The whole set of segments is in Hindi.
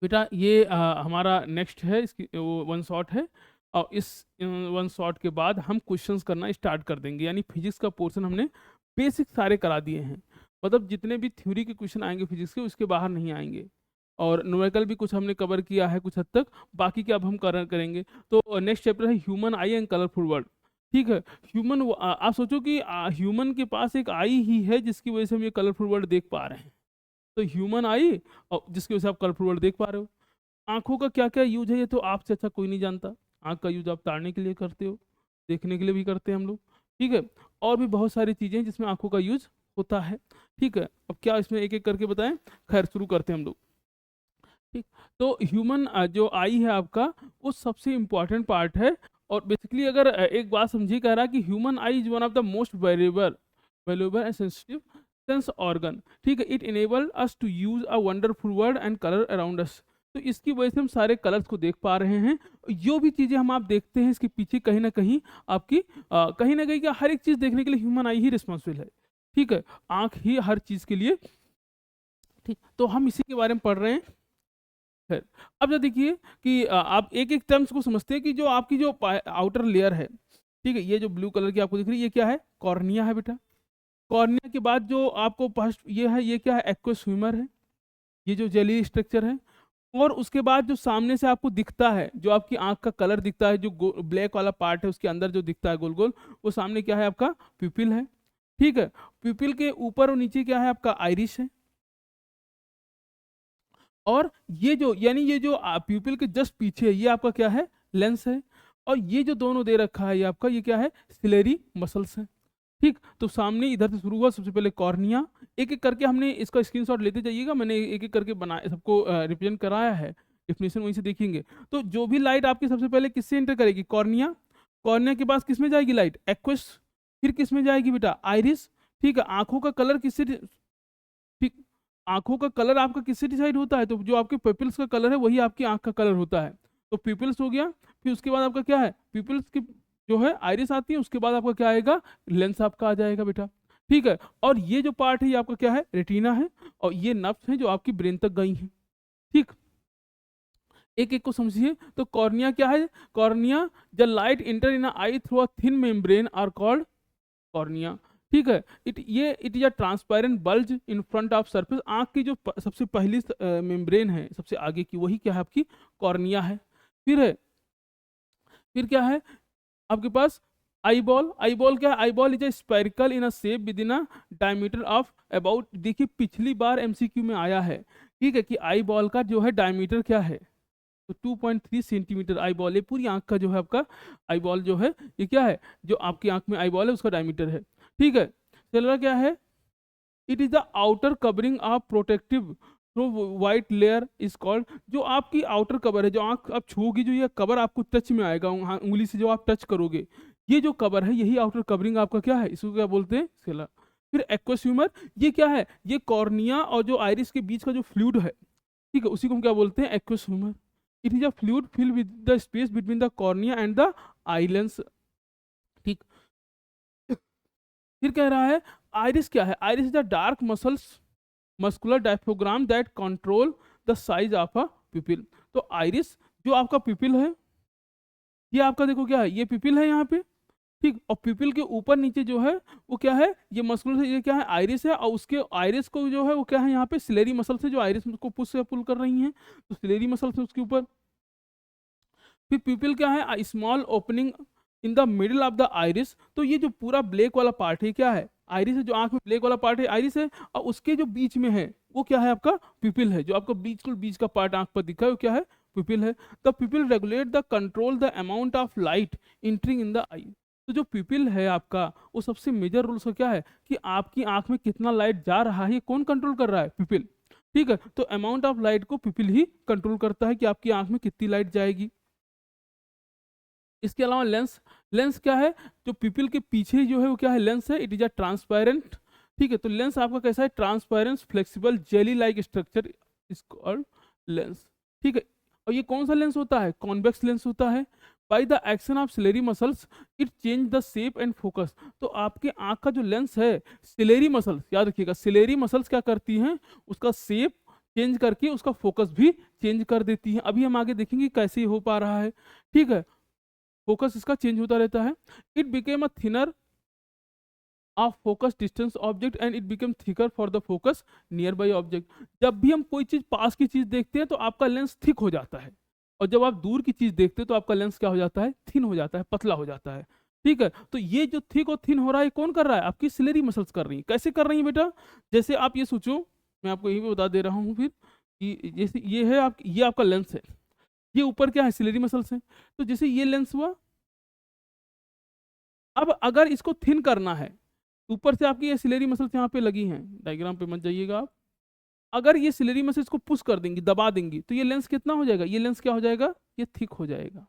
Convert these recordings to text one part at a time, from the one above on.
बेटा ये हमारा नेक्स्ट है, इसकी वो वन शॉट है। और इस वन शॉट के बाद हम क्वेश्चंस करना स्टार्ट कर देंगे, यानी फिजिक्स का पोर्शन हमने बेसिक सारे करा दिए हैं। मतलब जितने भी थ्योरी के क्वेश्चन आएंगे फिजिक्स के, उसके बाहर नहीं आएंगे। और न्यूमेरिकल भी कुछ हमने कवर किया है कुछ हद तक, बाकी के अब हम करेंगे। तो नेक्स्ट चैप्टर है human I and colourful world. ठीक है। ह्यूमन, आप सोचो कि ह्यूमन के पास एक आई ही है जिसकी वजह से हम ये कलरफुल वर्ल्ड देख पा रहे हैं। तो ह्यूमन आई, और जिसकी वजह से आप कलरफुल वर्ल्ड देख पा रहे हो। आंखों का क्या क्या यूज है ये तो आपसे अच्छा कोई नहीं जानता। आंख का यूज आप ताड़ने के लिए करते हो, देखने के लिए भी करते हैं हम लोग। ठीक है। और भी बहुत सारी चीजें हैं जिसमें आंखों का यूज होता है। ठीक है। अब क्या इसमें एक एक करके बताएं। खैर शुरू करते हैं हम लोग। ठीक। तो ह्यूमन जो आई है आपका, वो सबसे इंपॉर्टेंट पार्ट है। और बेसिकली अगर एक बात समझिए, कह रहा है कि human eye is one of the most valuable and sensitive sense organ. ठीक है। It enable us to use a wonderful world and colour around us. तो इसकी वजह से हम सारे कलर्स को देख पा रहे हैं। जो भी चीज़ें हम आप देखते हैं इसके पीछे कहीं ना कहीं आपकी कहीं ना कहीं क्या, हर एक चीज़ देखने के लिए ह्यूमन आई ही रिस्पॉन्सिबल है। ठीक है। आंख ही हर चीज़ के लिए। ठीक। तो हम इसी के बारे में पढ़ रहे हैं। है। अब जो देखिए कि आप एक एक टर्म्स को समझते हैं कि जो आपकी जो आउटर लेयर है, ठीक है, ये जो ब्लू कलर की आपको दिख रही है, ये क्या है? कॉर्निया है बेटा। कॉर्निया के बाद जो आपको फर्स्ट ये है, ये क्या है? एक्वस ह्यूमर है, ये जो जेली स्ट्रक्चर है। और उसके बाद जो सामने से आपको दिखता है, जो आपकी आंख का कलर दिखता है, जो ब्लैक वाला पार्ट है उसके अंदर जो दिखता है गोल गोल, वो सामने क्या है? आपका प्यूपिल है। ठीक है। प्यूपिल के ऊपर और नीचे क्या है? आपका आइरिस है। और ये जो, यानी ये जो प्यूपिल के जस्ट पीछे है, ये आपका क्या है? लेंस है। और ये जो दोनों दे रखा है ये आपका, ये क्या है? सिलेरी मसल्स है। ठीक। तो सामने इधर से शुरू हुआ, सबसे पहले कॉर्निया। एक एक करके हमने इसका स्क्रीनशॉट लेते जाइएगा, मैंने एक एक करके बना सबको रिप्रेजेंट कराया है। डेफिनेशन वहीं से देखेंगे। तो जो भी लाइट आपकी सबसे पहले किससे एंटर करेगी? कॉर्निया। कॉर्निया के पास किस में जाएगी लाइट? एक्वस। फिर किस में जाएगी बेटा? आइरिस। ठीक है। आंखों का कलर किससे, ठीक, आंखों का कलर आपका किससे डिसाइड होता है? तो जो आपके पिपल्स का कलर है वही आपकी आंख का कलर होता है। तो पिपल्स हो गया। फिर उसके बाद आपका क्या है? पिपल्स की जो है आइरिस आती है, उसके बाद आपका क्या आएगा? लेंस आपका आ जाएगा बेटा। ठीक है। और ये जो पार्ट है ये आपका क्या है? रेटिना है। और ये नर्व्स हैं जो आपकी ब्रेन तक गई हैं। ठीक। एक एक को समझिए। तो कॉर्निया क्या है? Cornea, the light enter in eye through a thin membrane are called cornea. ठीक है। It is a transparent bulge in front of surface. आंख की जो सबसे पहली मेम्ब्रेन है सबसे आगे की, वही क्या है? आपकी कॉर्निया है। फिर है, फिर क्या है आपके पास? Eye ball. आई बॉल क्या है? Eye ball is a spherical in a shape with in a diameter of about, देखिए पिछली बार एमसीक्यू में आया है। ठीक है, कि आई बॉल का जो है डायमीटर क्या है? तो 2.3 सेंटीमीटर आई बॉल, ये पूरी आंख का जो है आपका आई बॉल जो है, ये क्या है? जो आपकी आंख में आई बॉल है उसका डायमीटर है। ठीक है। सेलुलर क्या है? It is the outer covering of protective through white layer is called. जो आपकी आउटर कवर है, जो आंख आप छूओगी, जो ये कवर आपको टच में आएगा, उंगली से जो आप टच करोगे, ये जो कवर है यही आउटर कवरिंग आपका क्या है? इसको क्या बोलते हैं? सेला। फिर एक्वस ह्यूमर, ये क्या है? ये कॉर्निया और जो आइरिस के बीच का जो फ्लूइड है, ठीक है, उसी को हम क्या बोलते हैं? Aqueous humour. It is a fluid fill with the space between the cornea and the eye lens. ठीक। फिर कह रहा है आइरिस क्या है? Iris is the dark muscles muscular diaphragm that control the size of a pupil. तो आइरिस जो आपका पिपिल है, ये आपका देखो क्या है? ये पिपिल है यहाँ पे। ठीक। और पिपिल के ऊपर नीचे जो है वो क्या है? ये मस्कुलर से, ये क्या है? आइरिस है। और उसके आइरिस को जो है वो क्या है? यहाँ पे सिलेरी मसल से जो आइरिस को पुश से पुल कर रही हैं, तो सिलेरी मसल से उसके ऊपर। फिर पिपिल क्या है? Small opening in the middle of the iris. तो ये जो पूरा ब्लैक वाला पार्ट है क्या है? आइरिस है। जो आंख में ब्लैक वाला पार्ट है आइरिस है। और उसके जो बीच में है वो क्या है? आपका पिपिल है। जो आपका बिल्कुल बीच का पार्ट आंख पर दिखा है वो क्या है? पिपिल है। The pupil regulate the control the amount of light entering in the eye. तो जो पिपिल है आपका, वो सबसे मेजर रोल उसका क्या है? कि आपकी आंख में कितना लाइट जा रहा है, ये कौन कंट्रोल कर रहा है? पिपिल। ठीक है। तो अमाउंट ऑफ लाइट को पिपिल ही कंट्रोल करता है कि आपकी आंख में कितनी लाइट जाएगी। इसके अलावा लेंस। लेंस क्या है? जो पीपल के पीछे जो है वो क्या है? लेंस है। It is a transparent. ठीक है। तो लेंस आपका कैसा है? Transparent flexible jelly like structure is called lens. ठीक है। और ये कौन सा लेंस होता है? कॉन्वेक्स लेंस होता है। By the action of ciliary muscles it change the shape and focus. तो आपके आंख का जो लेंस है, सिलेरी मसल्स, याद रखिएगा, सिलेरी मसल्स क्या करती हैं? उसका शेप चेंज करके उसका फोकस भी चेंज कर देती है। अभी हम आगे देखेंगे कैसे हो पा रहा है, ठीक है। फोकस इसका चेंज होता रहता है। It became a thinner of focus distance object and it become thicker for the focus near by object. जब भी हम कोई चीज पास की चीज देखते हैं तो आपका लेंस थिक हो जाता है, और जब आप दूर की चीज देखते हैं तो आपका लेंस क्या हो जाता है, थिन हो जाता है, पतला हो जाता है, ठीक है। तो ये जो थिक और थिन हो रहा है कौन कर रहा है, आपकी सिलेरी मसल्स कर रही है। कैसे कर रही है बेटा, जैसे आप ये सोचो, मैं आपको यही भी बता दे रहा हूँ फिर कि जैसे ये है आप, ये आपका लेंस है, ये ऊपर क्या है, सिलेरी मसल्स है। तो जैसे ये लेंस हुआ, अब अगर इसको थिन करना है, ऊपर से आपकी ये सिलेरी मसल्स यहाँ पे लगी हैं, डायग्राम पे मत जाइएगा आप। अगर ये सिलेरी मसल्स को पुश कर देंगी, दबा देंगी, तो ये लेंस कितना हो जाएगा, ये लेंस क्या हो जाएगा, ये थिक हो जाएगा,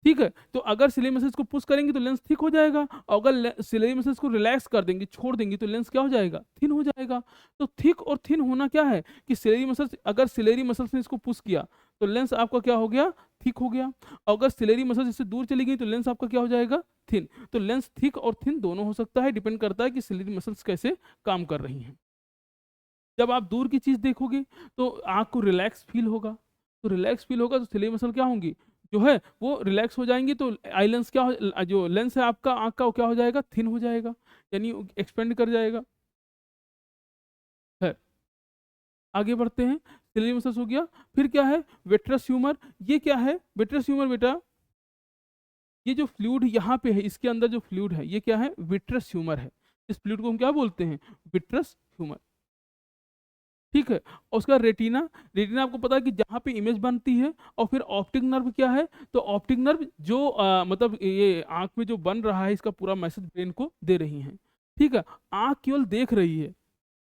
ठीक है। तो अगर सिलेरी मसल्स को पुश करेंगे तो लेंस थिक हो जाएगा, और अगर सिलेरी मसल्स को रिलैक्स कर देंगे, छोड़ देंगे, तो लेंस क्या हो जाएगा, थिन हो जाएगा। तो थिक और थिन होना क्या है कि सिलेरी मसल्स, अगर सिलेरी मसल्स ने इसको पुश किया तो लेंस आपका क्या हो गया, थिक हो गया। और अगर सिलेरी मसल्स इससे दूर चली गई तो लेंस आपका क्या हो जाएगा, थिन। तो लेंस थिक और थिन दोनों हो सकता है, डिपेंड करता है कि सिलेरी मसल्स कैसे काम कर रही हैं। जब आप दूर की चीज देखोगे तो आंख को रिलैक्स फील होगा, तो रिलैक्स फील होगा तो सिलेरी मसल क्या होंगी, जो है वो रिलैक्स हो जाएंगी, तो आई लेंस क्या हो, जो लेंस है आपका आंख का वो क्या हो जाएगा, थिन हो जाएगा, यानी एक्सपेंड कर जाएगा, है। आगे बढ़ते हैं, सिलेरी मसल्स हो गया। फिर क्या है, विट्रस ह्यूमर। ये क्या है विट्रस ह्यूमर बेटा, ये जो फ्लूइड यहाँ पे है, इसके अंदर जो फ्लूइड है ये क्या है, विट्रस ह्यूमर है। इस फ्लूइड को हम क्या बोलते हैं, विट्रस ह्यूमर, ठीक है। और उसका रेटिना, रेटिना आपको पता है कि जहाँ पे इमेज बनती है। और फिर ऑप्टिक नर्व क्या है, तो ऑप्टिक नर्व जो मतलब ये आंख में जो बन रहा है, इसका पूरा मैसेज ब्रेन को दे रही है, ठीक है। आंख केवल देख रही है,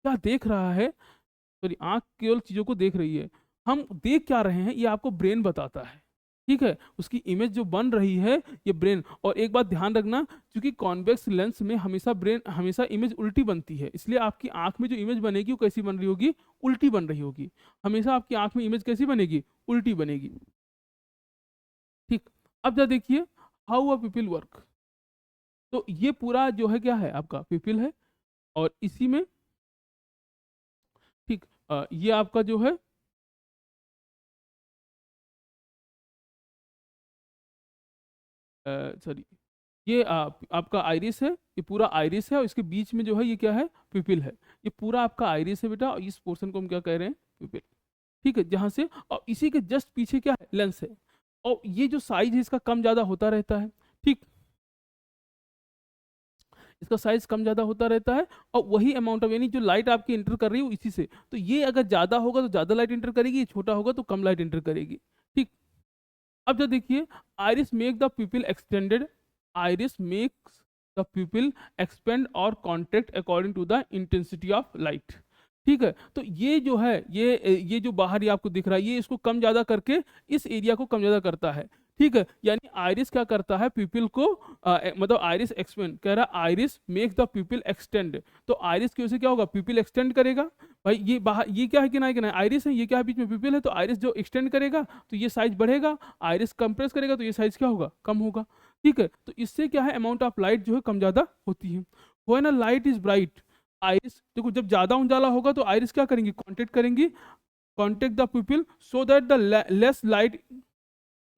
क्या देख रहा है, सॉरी, आंख केवल चीजों को देख रही है, हम देख क्या रहे हैं ये आपको ब्रेन बताता है, ठीक है। उसकी इमेज जो बन रही है ये ब्रेन। और एक बात ध्यान रखना, क्योंकि कॉन्वेक्स लेंस में हमेशा इमेज उल्टी बनती है, इसलिए आपकी आंख में जो इमेज बनेगी वो कैसी बन रही होगी, उल्टी बन रही होगी। हमेशा आपकी आंख में इमेज कैसी बनेगी, उल्टी बनेगी, ठीक। अब जरा देखिए हाउ अ पिपिल वर्क। तो ये पूरा जो है क्या है, आपका पिपिल है, और इसी में, ठीक, ये आपका जो है सॉरी, ये आपका आइरिस है, ये पूरा आइरिस है, और इसके बीच में जो है ये क्या है, पिपिल है। ये पूरा आपका आइरिस है बेटा, और इस पोर्शन को हम क्या कह रहे हैं, पिपिल, ठीक है। जहां से, और इसी के जस्ट पीछे क्या है, लेंस है। और ये जो साइज है इसका कम ज्यादा होता रहता है, ठीक, इसका साइज कम ज्यादा होता रहता है। और वही अमाउंट ऑफ, यानी जो लाइट आपकी इंटर कर रही है वो इसी से, तो ये अगर ज्यादा होगा तो ज्यादा लाइट इंटर करेगी, ये छोटा होगा तो कम लाइट इंटर करेगी, ठीक। अब जो देखिए, iris make the pupil extended, iris makes the pupil expand और contract according to the intensity of light, ठीक है। तो ये जो है, ये जो बाहर ये आपको दिख रहा है, ये इसको कम ज्यादा करके इस एरिया को कम ज्यादा करता है, ठीक है। यानी आइरिस क्या करता है, पिपिल को मतलब आइरिस एक्सपेंड कह रहा है, आइरिस मेक द पिपिल एक्सटेंड। तो आइरिस की वजह से क्या होगा, पिपिल एक्सटेंड करेगा। भाई ये बाहर, ये क्या है, कि ना आइरिस है, ये क्या है, बीच में पिपिल है, तो आइरिस जो एक्सटेंड करेगा तो ये साइज बढ़ेगा, आइरिस कंप्रेस करेगा तो ये साइज क्या होगा, कम होगा, ठीक है। तो इससे क्या है, अमाउंट ऑफ लाइट जो है कम ज्यादा होती है। When a light is bright, iris देखो, जब ज्यादा उजाला होगा तो आइरिस क्या करेंगी, कॉन्टेक्ट करेंगी, contract the pupil so that the less light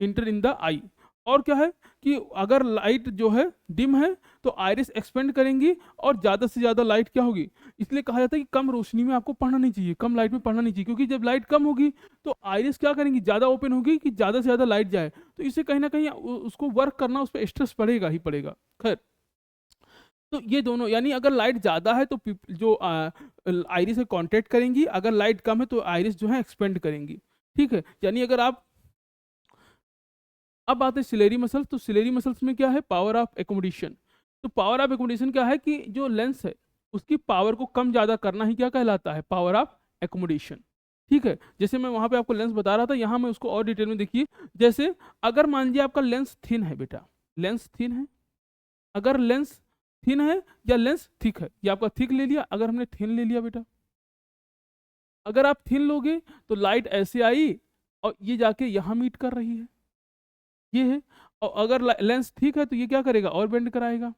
enter in the eye. और क्या है कि अगर लाइट जो है डिम है तो आइरिस एक्सपेंड करेंगी, और ज्यादा से ज्यादा लाइट क्या होगी, इसलिए कहा जाता है कि कम रोशनी में आपको पढ़ना नहीं चाहिए, कम लाइट में पढ़ना नहीं चाहिए, क्योंकि जब लाइट कम होगी तो आइरिस क्या करेंगी, ज्यादा ओपन होगी कि ज्यादा से ज्यादा लाइट जाए, तो इससे कहीं ना कहीं उसको वर्क करना, उस पर स्ट्रेस पड़ेगा ही पड़ेगा। खैर, तो ये दोनों, यानी अगर लाइट ज़्यादा है तो जो आइरिस से कांटेक्ट करेंगी, अगर लाइट कम है तो आइरिस जो है एक्सपेंड करेंगी, ठीक है। यानी अगर आप, अब बात है सिलेरी मसल्स, तो सिलेरी मसल्स में क्या है, पावर ऑफ एकोमोडेशन। तो पावर ऑफ एकोमोडेशन क्या है कि जो लेंस है उसकी पावर को कम ज़्यादा करना ही क्या कहलाता है, पावर ऑफ एकोमोडेशन, ठीक है। जैसे मैं वहाँ पे आपको लेंस बता रहा था, यहाँ मैं उसको और डिटेल में देखिए। जैसे अगर मान लीजिए आपका लेंस थिन है बेटा, लेंस थिन है, अगर लेंस थिन है या लेंस थिक है, ये आपका थिक ले लिया, अगर हमने थिन ले लिया बेटा, अगर आप थिन लोगे तो लाइट ऐसे आई और ये जाके यहाँ मीट कर रही है, ये है। और अगर लेंस थिक है तो ये क्या करेगा, और बेंड कराएगा।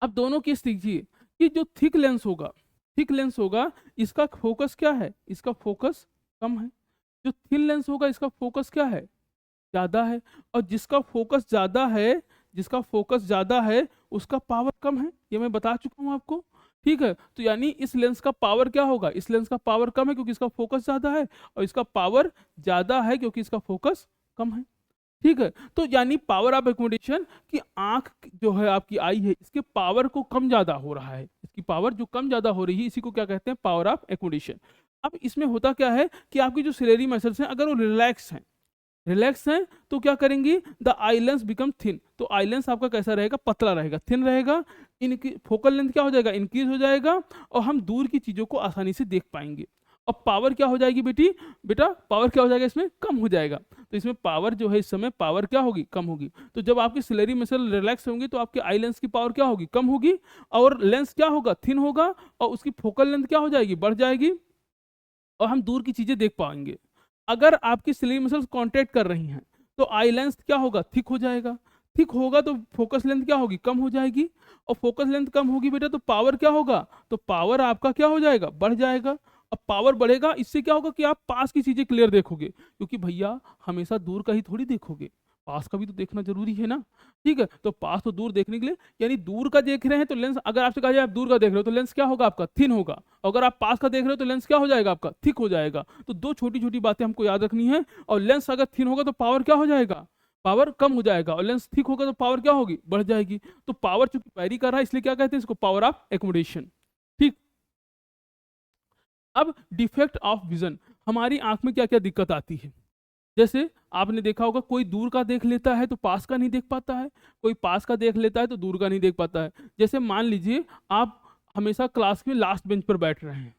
अब दोनों केस देखिए कि जो थिक लेंस होगा, थिक लेंस होगा इसका फोकस क्या है, इसका फोकस कम है। जो थिन लेंस होगा इसका फोकस क्या है, ज्यादा है। और जिसका फोकस ज्यादा है, जिसका फोकस ज्यादा है उसका पावर कम है, ये मैं बता चुका हूं आपको। ठीक है, तो यानी इस लेंस का पावर क्या होगा, इस लेंस का पावर कम है क्योंकि इसका फोकस ज्यादा है, और इसका पावर ज्यादा है क्योंकि इसका फोकस कम है। ठीक है, तो यानी पावर ऑफ एकोमोडेशन कि आंख जो है आपकी आई है इसके पावर को कम ज्यादा हो रहा है, इसकी पावर जो कम ज्यादा हो रही है इसी को क्या कहते हैं, पावर ऑफ एकोमोडेशन। अब इसमें होता क्या है कि आपकी जो सिलेरी मसल्स हैं अगर वो रिलैक्स हैं, रिलैक्स हैं तो क्या करेंगी, the eye lens become thin, तो आई लेंस आपका कैसा रहेगा, पतला रहेगा, थिन रहेगा। इनकी फोकल लेंथ क्या हो जाएगा, इंक्रीज हो जाएगा, और हम दूर की चीजों को आसानी से देख पाएंगे। और पावर क्या हो जाएगी बेटा पावर क्या हो जाएगा इसमें, कम हो जाएगा। तो इसमें पावर जो है इस समय पावर क्या होगी, कम होगी। तो जब आपकी सिलेरी मसल रिलैक्स होंगी तो आपके आई लेंस की पावर क्या होगी, कम होगी, और लेंस क्या होगा, थिन होगा, और उसकी फोकल लेंथ क्या हो जाएगी, बढ़ जाएगी, और हम दूर की चीजें देख पाएंगे। अगर आपकी सिलेरी मसल्स कॉन्ट्रैक्ट कर रही हैं तो आई लेंस क्या होगा, थिक हो जाएगा, थिक होगा तो फोकस लेंथ क्या होगी, कम हो जाएगी, और फोकस लेंथ कम होगी बेटा तो पावर क्या होगा, तो पावर आपका क्या हो जाएगा, बढ़ जाएगा। अब पावर बढ़ेगा, इससे क्या होगा कि आप पास की चीजें क्लियर देखोगे, क्योंकि भैया हमेशा दूर का ही थोड़ी देखोगे, पास का भी तो देखना जरूरी है ना। ठीक है, तो पास तो दूर देखने के लिए, यानी दूर का देख रहे हैं तो लेंस, अगर आपसे कहा जाए आप दूर का देख रहे हो तो लेंस क्या होगा आपका, थिन होगा, अगर आप पास का देख रहे हो तो लेंस क्या हो जाएगा आपका, थिक हो जाएगा। तो दो छोटी छोटी बातें हमको याद रखनी है। और लेंस अगर थिन होगा तो पावर क्या हो जाएगा, पावर कम हो जाएगा, और लेंस थिक होगा तो पावर क्या होगी, बढ़ जाएगी। तो पावर चूंकि वैरी कर रहा है इसलिए क्या कहते हैं इसको, पावर ऑफ एकोमोडेशन। ठीक, अब डिफेक्ट ऑफ विजन, हमारी आंख में क्या क्या दिक्कत आती है। जैसे आपने देखा होगा कोई दूर का देख लेता है तो पास का नहीं देख पाता है, कोई पास का देख लेता है तो दूर का नहीं देख पाता है। जैसे मान लीजिए आप हमेशा क्लास में लास्ट बेंच पर बैठ रहे हैं,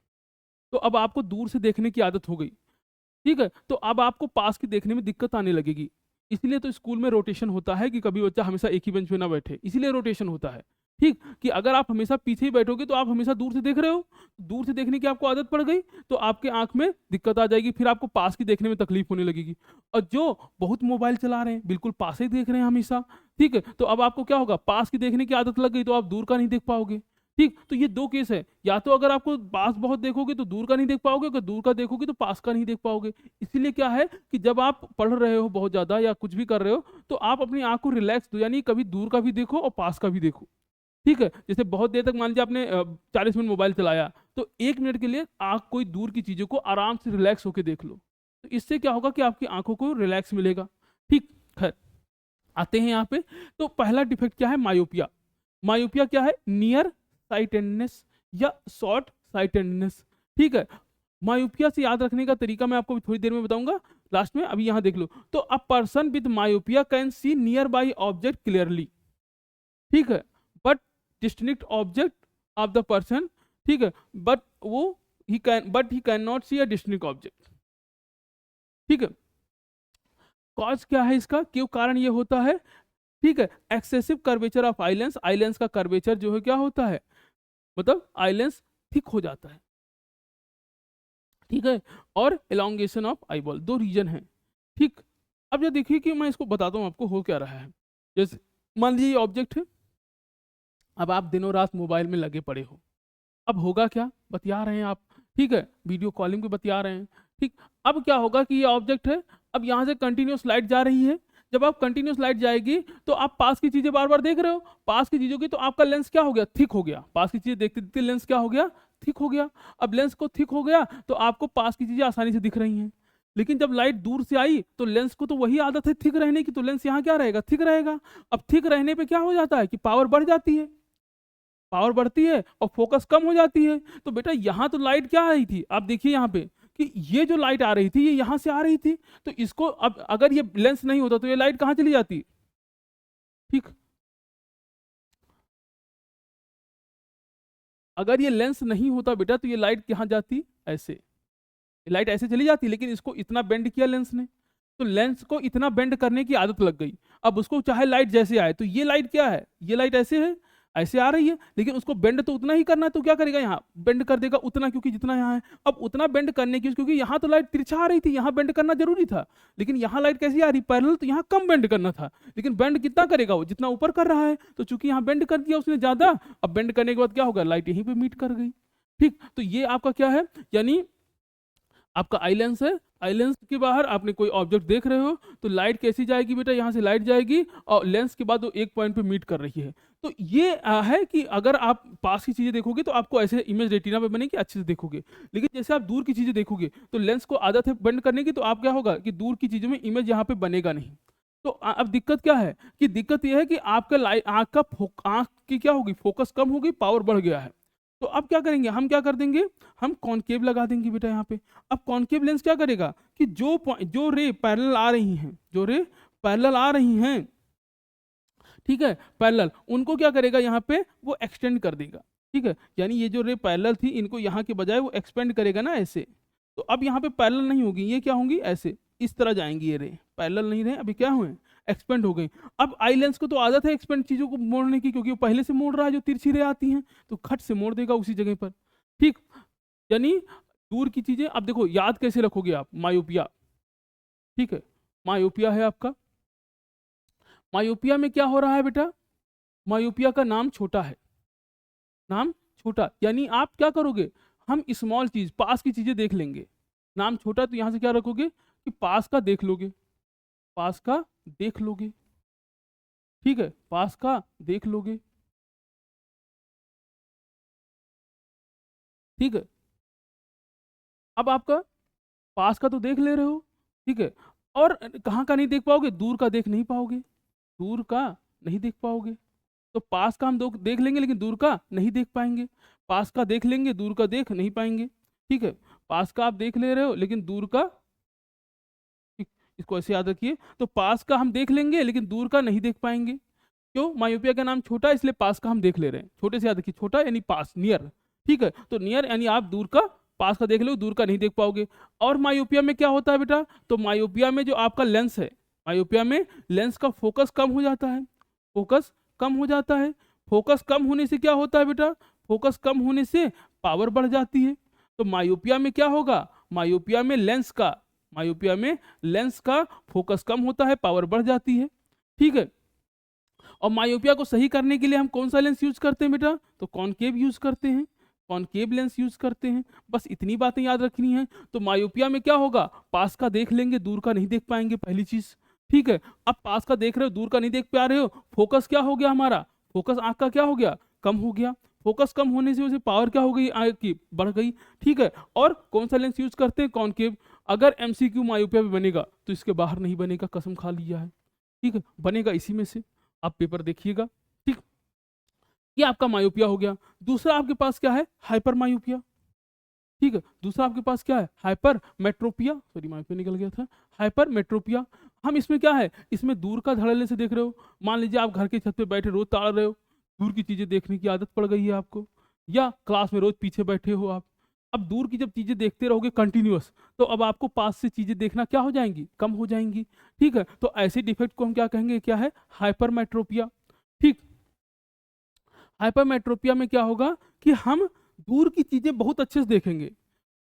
तो अब आपको दूर से देखने की आदत हो गई। ठीक है, तो अब आपको पास की देखने में दिक्कत आने लगेगी। इसलिए तो स्कूल में रोटेशन होता है कि कभी बच्चा हमेशा एक ही बेंच पे ना बैठे, इसीलिए रोटेशन होता है। ठीक, कि अगर आप हमेशा पीछे ही बैठोगे तो आप हमेशा दूर से देख रहे हो, दूर से देखने की आपको आदत पड़ गई तो आपके आंख में दिक्कत आ जाएगी, फिर आपको पास की देखने में तकलीफ होने लगेगी। और जो बहुत मोबाइल चला रहे हैं, बिल्कुल पास ही देख रहे हैं हमेशा, ठीक है, तो अब आपको क्या होगा, पास की देखने की आदत लग गई तो आप दूर का नहीं देख पाओगे। ठीक, तो ये दो केस है, या तो अगर आपको पास बहुत देखोगे तो दूर का नहीं देख पाओगे, अगर दूर का देखोगे तो पास का नहीं देख पाओगे। इसीलिए क्या है कि जब आप पढ़ रहे हो बहुत ज्यादा या कुछ भी कर रहे हो तो आप अपनी आंख को रिलैक्स दो, यानी कभी दूर का भी देखो और पास का भी देखो। ठीक है, जैसे बहुत देर तक मान लीजिए आपने 40 मिनट मोबाइल चलाया, तो 1 मिनट के लिए आंख कोई दूर की चीजों को आराम से रिलैक्स होकर देख लो, तो इससे क्या होगा कि आपकी आंखों को रिलैक्स मिलेगा। ठीक है, आते हैं यहाँ पे। तो पहला डिफेक्ट क्या है, मायोपिया। मायोपिया क्या है, नियर साइटेडनेस या शॉर्ट साइटेडनेस। ठीक है, मायोपिया से याद रखने का तरीका मैं आपको थोड़ी देर में बताऊंगा लास्ट में, अभी यहाँ देख लो। तो a person with myopia can see near by object clearly, ठीक है, but distinct object of the person, ठीक है, बट वो ही can not see a distinct object. ठीक है, कॉज क्या है इसका, क्यों कारण ये होता है। ठीक है, एक्सेसिव कर्वेचर ऑफ आइलेंस, आइलेंस का कर्वेचर जो है क्या होता है, मतलब आइलेंस थिक हो जाता है। ठीक है, और एलोंगेशन ऑफ आईबॉल, दो रीजन है। ठीक, अब ये देखिए कि मैं इसको बताता हूँ आपको हो क्या रहा है। जैसे मान लीजिए ये ऑब्जेक्ट है, अब आप दिनों रात मोबाइल में लगे पड़े हो, अब होगा क्या, बतिया रहे हैं आप, ठीक है, वीडियो कॉलिंग पे बतिया रहे हैं। ठीक, अब क्या होगा कि ये ऑब्जेक्ट है, अब यहाँ से कंटिन्यूस लाइट जा रही है, जब आप कंटिन्यूस लाइट जाएगी तो आप पास की चीजें बार बार देख रहे हो, पास की चीजों की, तो आपका लेंस क्या हो गया, थिक हो गया, पास की चीजें देखते देखते लेंस क्या हो गया, थिक हो गया। अब लेंस को थिक हो गया तो आपको पास की चीजें आसानी से दिख रही हैं, लेकिन जब लाइट दूर से आई तो लेंस को तो वही आदत है थिक रहने की, तो लेंस यहाँ क्या रहेगा, थिक रहेगा। अब थिक रहने पे क्या हो जाता है कि पावर बढ़ जाती है, पावर बढ़ती है और फोकस कम हो जाती है। तो बेटा यहाँ तो लाइट क्या आ रही थी, आप देखिए यहाँ पे कि ये जो लाइट आ रही थी ये यहाँ से आ रही थी, तो इसको अब अगर ये लेंस नहीं होता तो ये लाइट कहाँ चली जाती। ठीक, अगर ये लेंस नहीं होता बेटा तो ये लाइट कहाँ जाती, ऐसे, ये लाइट ऐसे चली जाती, लेकिन इसको इतना बेंड किया लेंस ने, तो लेंस को इतना बेंड करने की आदत लग गई। अब उसको चाहे लाइट जैसे आए, तो ये लाइट क्या है, ये लाइट ऐसे है, ऐसे आ रही है, लेकिन उसको बेंड तो उतना ही करना है, तो क्या करेगा, यहाँ बेंड कर देगा उतना, क्योंकि जितना यहाँ है। अब उतना बेंड करने की, क्योंकि यहाँ तो लाइट तिरछा आ रही थी, यहाँ बेंड करना जरूरी था, लेकिन यहाँ लाइट कैसी आ रही, पैरेलल, तो यहाँ कम बेंड करना था, लेकिन बेंड कितना करेगा वो, जितना ऊपर कर रहा है, तो चूंकि यहाँ बेंड कर दिया उसने ज्यादा, अब बेंड करने के बाद क्या होगा, लाइट यहीं पे मीट कर गई। ठीक, तो ये आपका क्या है, यानी आपका आई लेंस है। आई लेंस के बाहर आपने कोई ऑब्जेक्ट देख रहे हो तो लाइट कैसी जाएगी बेटा, यहाँ से लाइट जाएगी और लेंस के बाद वो एक पॉइंट पे मीट कर रही है। तो ये है कि अगर आप पास की चीज़ें देखोगे तो आपको ऐसे इमेज रेटिना पे बनेगी, अच्छे से देखोगे। लेकिन जैसे आप दूर की चीज़ें देखोगे तो लेंस को आदत है बेंड करने की, तो आप क्या होगा कि दूर की चीज़ों में इमेज यहाँ पे बनेगा नहीं। तो अब दिक्कत क्या है कि दिक्कत यह है कि आपका लाइट आँख की क्या होगी, फोकस कम होगी, पावर बढ़ गया है। तो अब क्या करेंगे, हम क्या कर देंगे, हम कॉनकेव लगा देंगे बेटा यहाँ पे। अब कॉनकेव लेंस क्या करेगा कि जो रे पैरेलल आ रही हैं, जो रे पैरेलल आ रही हैं, ठीक है, पैरेलल, उनको क्या करेगा यहाँ पे वो एक्सटेंड कर देगा। ठीक है, यानी ये जो रे पैरेलल थी इनको यहाँ के बजाय वो एक्सपेंड करेगा ना ऐसे। तो अब यहाँ पे पैरेलल नहीं होगी, ये क्या होंगी, ऐसे इस तरह जाएंगी ये रे, पैरेलल नहीं रहे, अभी क्या हुए, एक्सपेंड हो गई। अब आई लेंस को तो आदत है एक्सपेंड चीजों को मोड़ने की, क्योंकि वो पहले से मोड़ रहा है, जो तिरछी रे आती हैं तो खट से मोड़ देगा उसी जगह पर। ठीक, यानी दूर की चीजें, अब देखो याद कैसे रखोगे आप, मायोपिया। ठीक है, मायोपिया है आपका। मायोपिया में क्या हो रहा है बेटा, मायोपिया का नाम छोटा है, नाम छोटा, यानी आप क्या करोगे, हम स्मॉल चीज, पास की चीजें देख लेंगे। नाम छोटा तो यहां से क्या रखोगे कि पास का देख लोगे, पास का देख लोगे। ठीक है, पास का देख लोगे। ठीक है, अब आपका पास का तो देख ले रहे हो, ठीक है, और कहाँ का नहीं देख पाओगे, दूर का देख नहीं पाओगे, दूर का नहीं देख पाओगे। तो पास का हम देख लेंगे लेकिन दूर का नहीं देख पाएंगे, पास का देख लेंगे दूर का देख नहीं पाएंगे। ठीक है, पास का आप देख ले रहे हो लेकिन दूर का, ठीक, इसको ऐसे याद रखिए, तो पास का हम देख लेंगे लेकिन दूर का नहीं देख पाएंगे। क्यों, मायोपिया का नाम छोटा है इसलिए पास का हम देख ले रहे हैं, छोटे से याद रखिए, छोटा यानी पास, नियर। ठीक है, तो नियर यानी आप दूर का, पास का देख लो, दूर का नहीं देख पाओगे। और मायोपिया में क्या होता है बेटा, तो मायोपिया में जो आपका लेंस है, मायोपिया में लेंस का फोकस कम हो जाता है, फोकस कम हो जाता है। फोकस कम होने से क्या होता है बेटा, फोकस कम होने से पावर बढ़ जाती है। तो मायोपिया में क्या होगा, मायोपिया में लेंस का, मायोपिया में लेंस का फोकस कम होता है, पावर बढ़ जाती है। ठीक है, और मायोपिया को सही करने के लिए हम कौन सा लेंस यूज करते हैं बेटा, तो कॉनकेव यूज करते हैं, कॉनकेव लेंस यूज करते हैं। बस इतनी बातें याद रखनी है। तो मायोपिया में क्या होगा, पास का देख लेंगे दूर का नहीं देख पाएंगे, पहली चीज। ठीक है, अब पास का देख रहे हो दूर का नहीं देख पा रहे हो, फोकस क्या हो गया हमारा, फोकस आंख का क्या हो गया, कम हो गया। फोकस कम होने से उसे पावर क्या हो गई, आंख की बढ़ गई। ठीक है, और कौन सा लेंस यूज करते हैं, कॉनकेव। अगर एमसीक्यू मायोपिया में बनेगा तो इसके बाहर नहीं बनेगा, कसम खा लिया है। ठीक है, बनेगा इसी में से, आप पेपर देखिएगा। ठीक, ये आपका मायोपिया हो गया। दूसरा आपके पास क्या है, हाइपर मायोपिया। ठीक है, दूसरा आपके पास क्या है, हाइपर मेट्रोपिया, सॉरी मायोपिया निकल गया था, हाइपर मेट्रोपिया। हम इसमें क्या है, इसमें दूर का धड़ल्ले से देख रहे हो। मान लीजिए आप घर के छत पे बैठे रोज ताड़ रहे हो, दूर की चीजें देखने की आदत पड़ गई है आपको, या क्लास में रोज पीछे बैठे हो आप। अब दूर की जब चीजें देखते रहोगे कंटिन्यूअस, तो अब आपको पास से चीजें देखना क्या हो जाएंगी, कम हो जाएंगी। ठीक है, तो ऐसे डिफेक्ट को हम क्या कहेंगे, क्या है, हाइपरमेट्रोपिया। ठीक, हाइपरमेट्रोपिया में क्या होगा कि हम दूर की चीजें बहुत अच्छे से देखेंगे,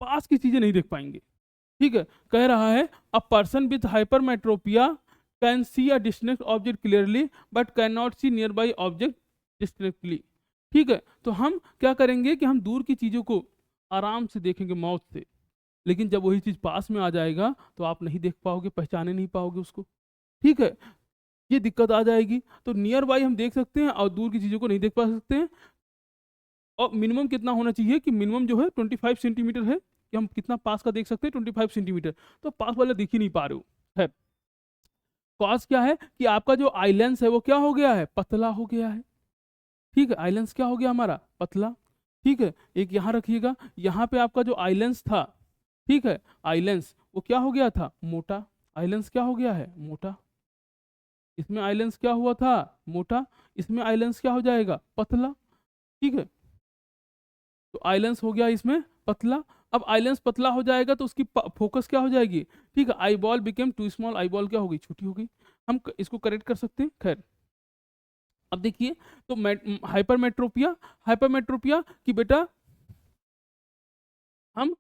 पास की चीजें नहीं देख पाएंगे। ठीक है, कह रहा है a person with hypermetropia can see a distant object clearly but can not see near by object distinctly. ठीक है, तो हम क्या करेंगे कि हम दूर की चीजों को आराम से देखेंगे माउथ से, लेकिन जब वही चीज पास में आ जाएगा तो आप नहीं देख पाओगे, पहचाने नहीं पाओगे उसको। ठीक है, ये दिक्कत आ जाएगी। तो नियर बाई हम देख सकते हैं और दूर की चीज़ों को नहीं देख पा सकते हैं। और मिनिमम कितना होना चाहिए कि मिनिमम जो है 25 सेंटीमीटर है, कि हम कितना पास का देख सकते हैं, 25 सेंटीमीटर। तो पास वाले दिख ही नहीं पा रहे हो। है, कॉज क्या है कि आपका जो आई लेंस है वो क्या हो गया है, पतला हो गया है। ठीक है, आई लेंस क्या हो गया हमारा, पतला। ठीक है, एक यहाँ रखिएगा, यहाँ पे आपका जो आई लेंस था, ठीक है, आई लेंस वो क्या हो गया था, मोटा। आई लेंस क्या हो गया है, मोटा। इसमें आई लेंस क्या हुआ था, मोटा। इसमें आई लेंस क्या हो जाएगा, पतला। ठीक है, तो आई लेंस हो गया इसमें पतला। अब आई लेंस पतला हो जाएगा तो उसकी फोकस क्या हो जाएगी, ठीक है, eye ball became too small, eye ball क्या हो गई, छोटी हो गई। हम इसको करेक्ट कर सकते हैं। खैर, अब देखिए, तो हाइपरमेट्रोपिया, हाइपरमेट्रोपिया कि बेटा हम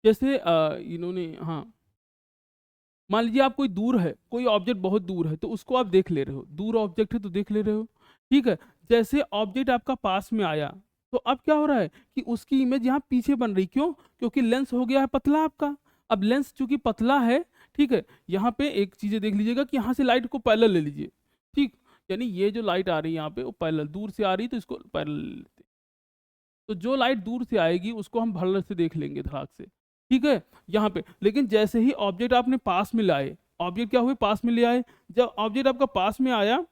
जैसे इन्होंने, हाँ, मान लीजिए आप कोई दूर है, कोई ऑब्जेक्ट बहुत दूर है तो उसको आप देख ले रहे हो, दूर ऑब्जेक्ट है तो देख ले रहे हो। ठीक है, जैसे ऑब्जेक्ट आपका पास में आया तो अब क्या हो रहा है कि उसकी इमेज यहाँ पीछे बन रही, क्यों? क्योंकि लेंस हो गया है पतला आपका। अब लेंस चूंकि पतला है, ठीक है, यहाँ पे एक चीज़ देख लीजिएगा कि यहाँ से लाइट को पैरेलल ले लीजिए, ठीक, यानी ये जो लाइट आ रही है यहाँ पे वो पैरेलल दूर से आ रही, तो इसको पैरेलल ले लेते हैं। तो जो लाइट दूर से आएगी उसको हम भल्लर से देख लेंगे धड़ाक से, ठीक है, यहाँ पे। लेकिन जैसे ही ऑब्जेक्ट आपने पास में लाए, ऑब्जेक्ट क्या हुए, पास में ले आए, जब ऑब्जेक्ट आपका पास में आया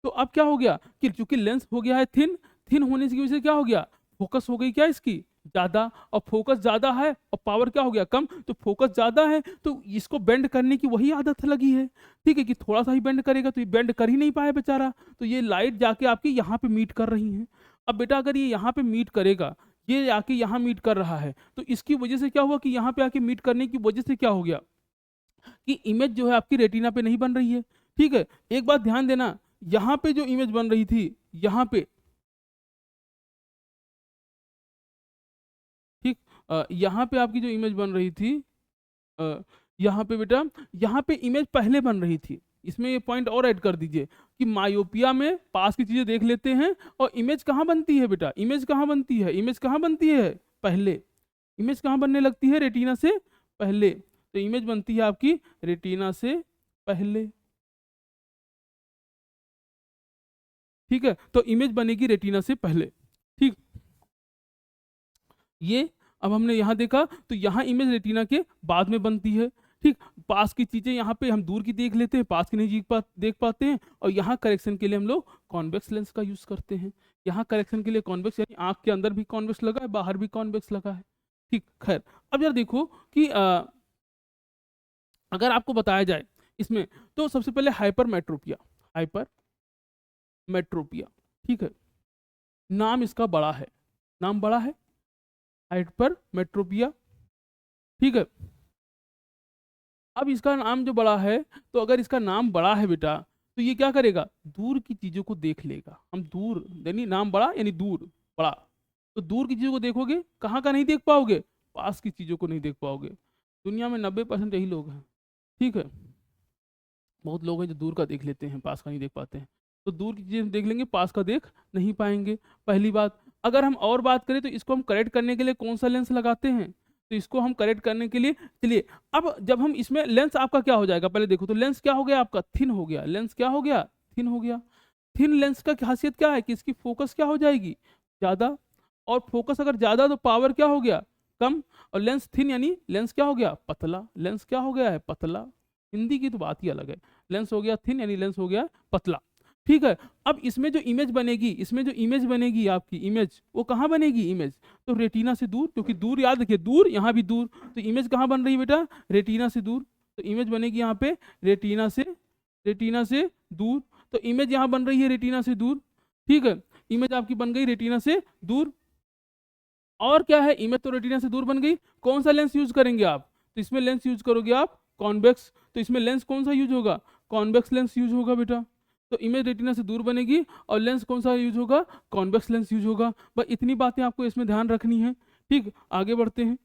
तो अब क्या हो गया कि चूंकि लेंस हो गया है थिन, थिन होने की वजह से क्या हो गया, फोकस हो गई क्या इसकी ज्यादा, और फोकस ज्यादा है और पावर क्या हो गया कम, तो फोकस ज्यादा है तो इसको बेंड करने की वही आदत लगी है, ठीक है, कि थोड़ा सा ही बेंड करेगा, तो ये बेंड कर ही नहीं पाया बेचारा, तो ये लाइट जाके आपकी यहाँ पे मीट कर रही है। अब बेटा अगर ये यहाँ पे मीट करेगा, ये आके यहाँ मीट कर रहा है, तो इसकी वजह से क्या हुआ कि यहाँ पे आके मीट करने की वजह से क्या हो गया कि इमेज जो है आपकी रेटिना पे नहीं बन रही है, ठीक है। एक बात ध्यान देना, यहाँ पे जो इमेज बन रही थी, यहाँ पे, ठीक, यहाँ पे आपकी जो इमेज बन रही थी, यहाँ पे बेटा, यहाँ पे इमेज पहले बन रही थी। इसमें ये पॉइंट और ऐड कर दीजिए कि मायोपिया में पास की चीजें देख लेते हैं, और इमेज कहाँ बनती है बेटा, इमेज कहाँ बनती है, इमेज कहाँ बनती है पहले, इमेज कहाँ बनने लगती है, रेटिना से पहले, तो इमेज बनती है आपकी रेटिना से पहले, ठीक है, तो इमेज बनेगी रेटिना से पहले, ठीक। ये अब हमने यहाँ देखा, तो यहाँ इमेज रेटिना के बाद में बनती है, ठीक। पास की चीजें यहाँ पे हम दूर की देख लेते हैं, पास की नहीं देख पाते हैं, और यहाँ करेक्शन के लिए हम लोग कॉन्वेक्स लेंस का यूज करते हैं। यहाँ करेक्शन के लिए कॉन्वेक्स, यानी आंख के अंदर भी कॉन्वेक्स लगा है, बाहर भी कॉन्वेक्स लगा है, ठीक। खैर, अब यार देखो कि अगर आपको बताया जाए इसमें, तो सबसे पहले हाइपरमेट्रोपिया, हाइपरमेट्रोपिया, ठीक है, नाम इसका बड़ा है, नाम बड़ा है, हाइपरमेट्रोपिया, ठीक है। अब इसका नाम जो बड़ा है, तो अगर इसका नाम बड़ा है बेटा, तो ये क्या करेगा, दूर की चीजों को देख लेगा। हम दूर, यानी नाम बड़ा यानी दूर, बड़ा, तो दूर की चीजों को देखोगे, कहाँ का नहीं देख पाओगे, पास की चीजों को नहीं देख पाओगे। दुनिया में 90% यही लोग हैं, ठीक है। बहुत लोग हैं जो दूर का देख लेते हैं, पास का नहीं देख पाते हैं। तो दूर की चीजें देख लेंगे, पास का देख नहीं पाएंगे, पहली बात। अगर हम और बात करें तो इसको हम करेक्ट करने के लिए कौन सा लेंस लगाते हैं, तो इसको हम करेक्ट करने के लिए, चलिए अब जब हम इसमें लेंस आपका क्या हो जाएगा, पहले देखो तो लेंस क्या हो गया आपका, थिन हो गया, लेंस क्या हो गया, थिन हो गया। थिन लेंस का खासियत क्या है कि इसकी फोकस क्या हो जाएगी, ज्यादा, और फोकस अगर ज्यादा तो पावर क्या हो गया, कम, और लेंस थिन यानी लेंस क्या हो गया, पतला, लेंस क्या हो गया है, पतला। हिंदी की तो बात ही अलग है, लेंस हो गया थिन यानी लेंस हो गया पतला, ठीक है। अब इसमें जो इमेज बनेगी, इसमें जो इमेज बनेगी आपकी इमेज, वो कहाँ बनेगी इमेज, तो रेटिना से दूर, क्योंकि दूर याद रखिए, दूर, यहाँ भी दूर, तो इमेज कहाँ बन रही है बेटा, रेटिना से दूर, तो इमेज बनेगी यहाँ पे रेटिना से दूर, तो इमेज यहाँ बन रही है रेटिना से दूर, ठीक है, इमेज आपकी बन गई रेटिना से दूर। और क्या है, इमेज तो रेटिना से दूर बन गई, कौन सा लेंस यूज करेंगे आप, तो इसमें लेंस यूज करोगे आप कॉन्वेक्स, तो इसमें लेंस कौन सा यूज होगा, कॉन्वेक्स लेंस यूज होगा बेटा, तो इमेज रेटिना से दूर बनेगी, और लेंस कौन सा यूज होगा, कॉन्वेक्स लेंस यूज होगा। बस इतनी बातें आपको इसमें ध्यान रखनी है, ठीक। आगे बढ़ते हैं।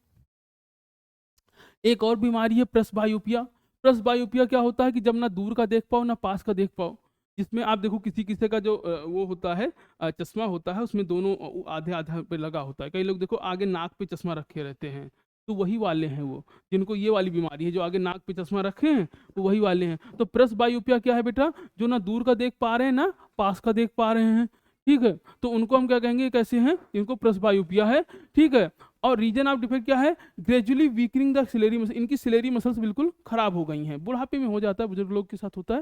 एक और बीमारी है प्रेसबायोपिया। प्रेसबायोपिया क्या होता है कि जब ना दूर का देख पाओ ना पास का देख पाओ, जिसमें आप देखो किसी किसी का जो वो होता है, चश्मा होता है, उसमें दोनों आधे आधे पे लगा होता है। कई लोग देखो आगे नाक पे चश्मा रखे रहते हैं, तो वही वाले हैं वो, जिनको ये वाली बीमारी है, जो आगे नाक पे चश्मा रखे हैं वो वही वाले हैं। तो प्रेसबायोपिया क्या है बेटा, जो ना दूर का देख पा रहे हैं ना पास का देख पा रहे हैं, ठीक है, तो उनको हम क्या कहेंगे, कैसे हैं, इनको प्रेसबायोपिया है, ठीक है। और रीजन ऑफ डिफेक्ट क्या है, gradually weakening the ciliary muscle, इनकी सिलेरी मसल्स बिल्कुल खराब हो गई हैं, बुढ़ापे में हो जाता है, बुजुर्ग लोग के साथ होता है,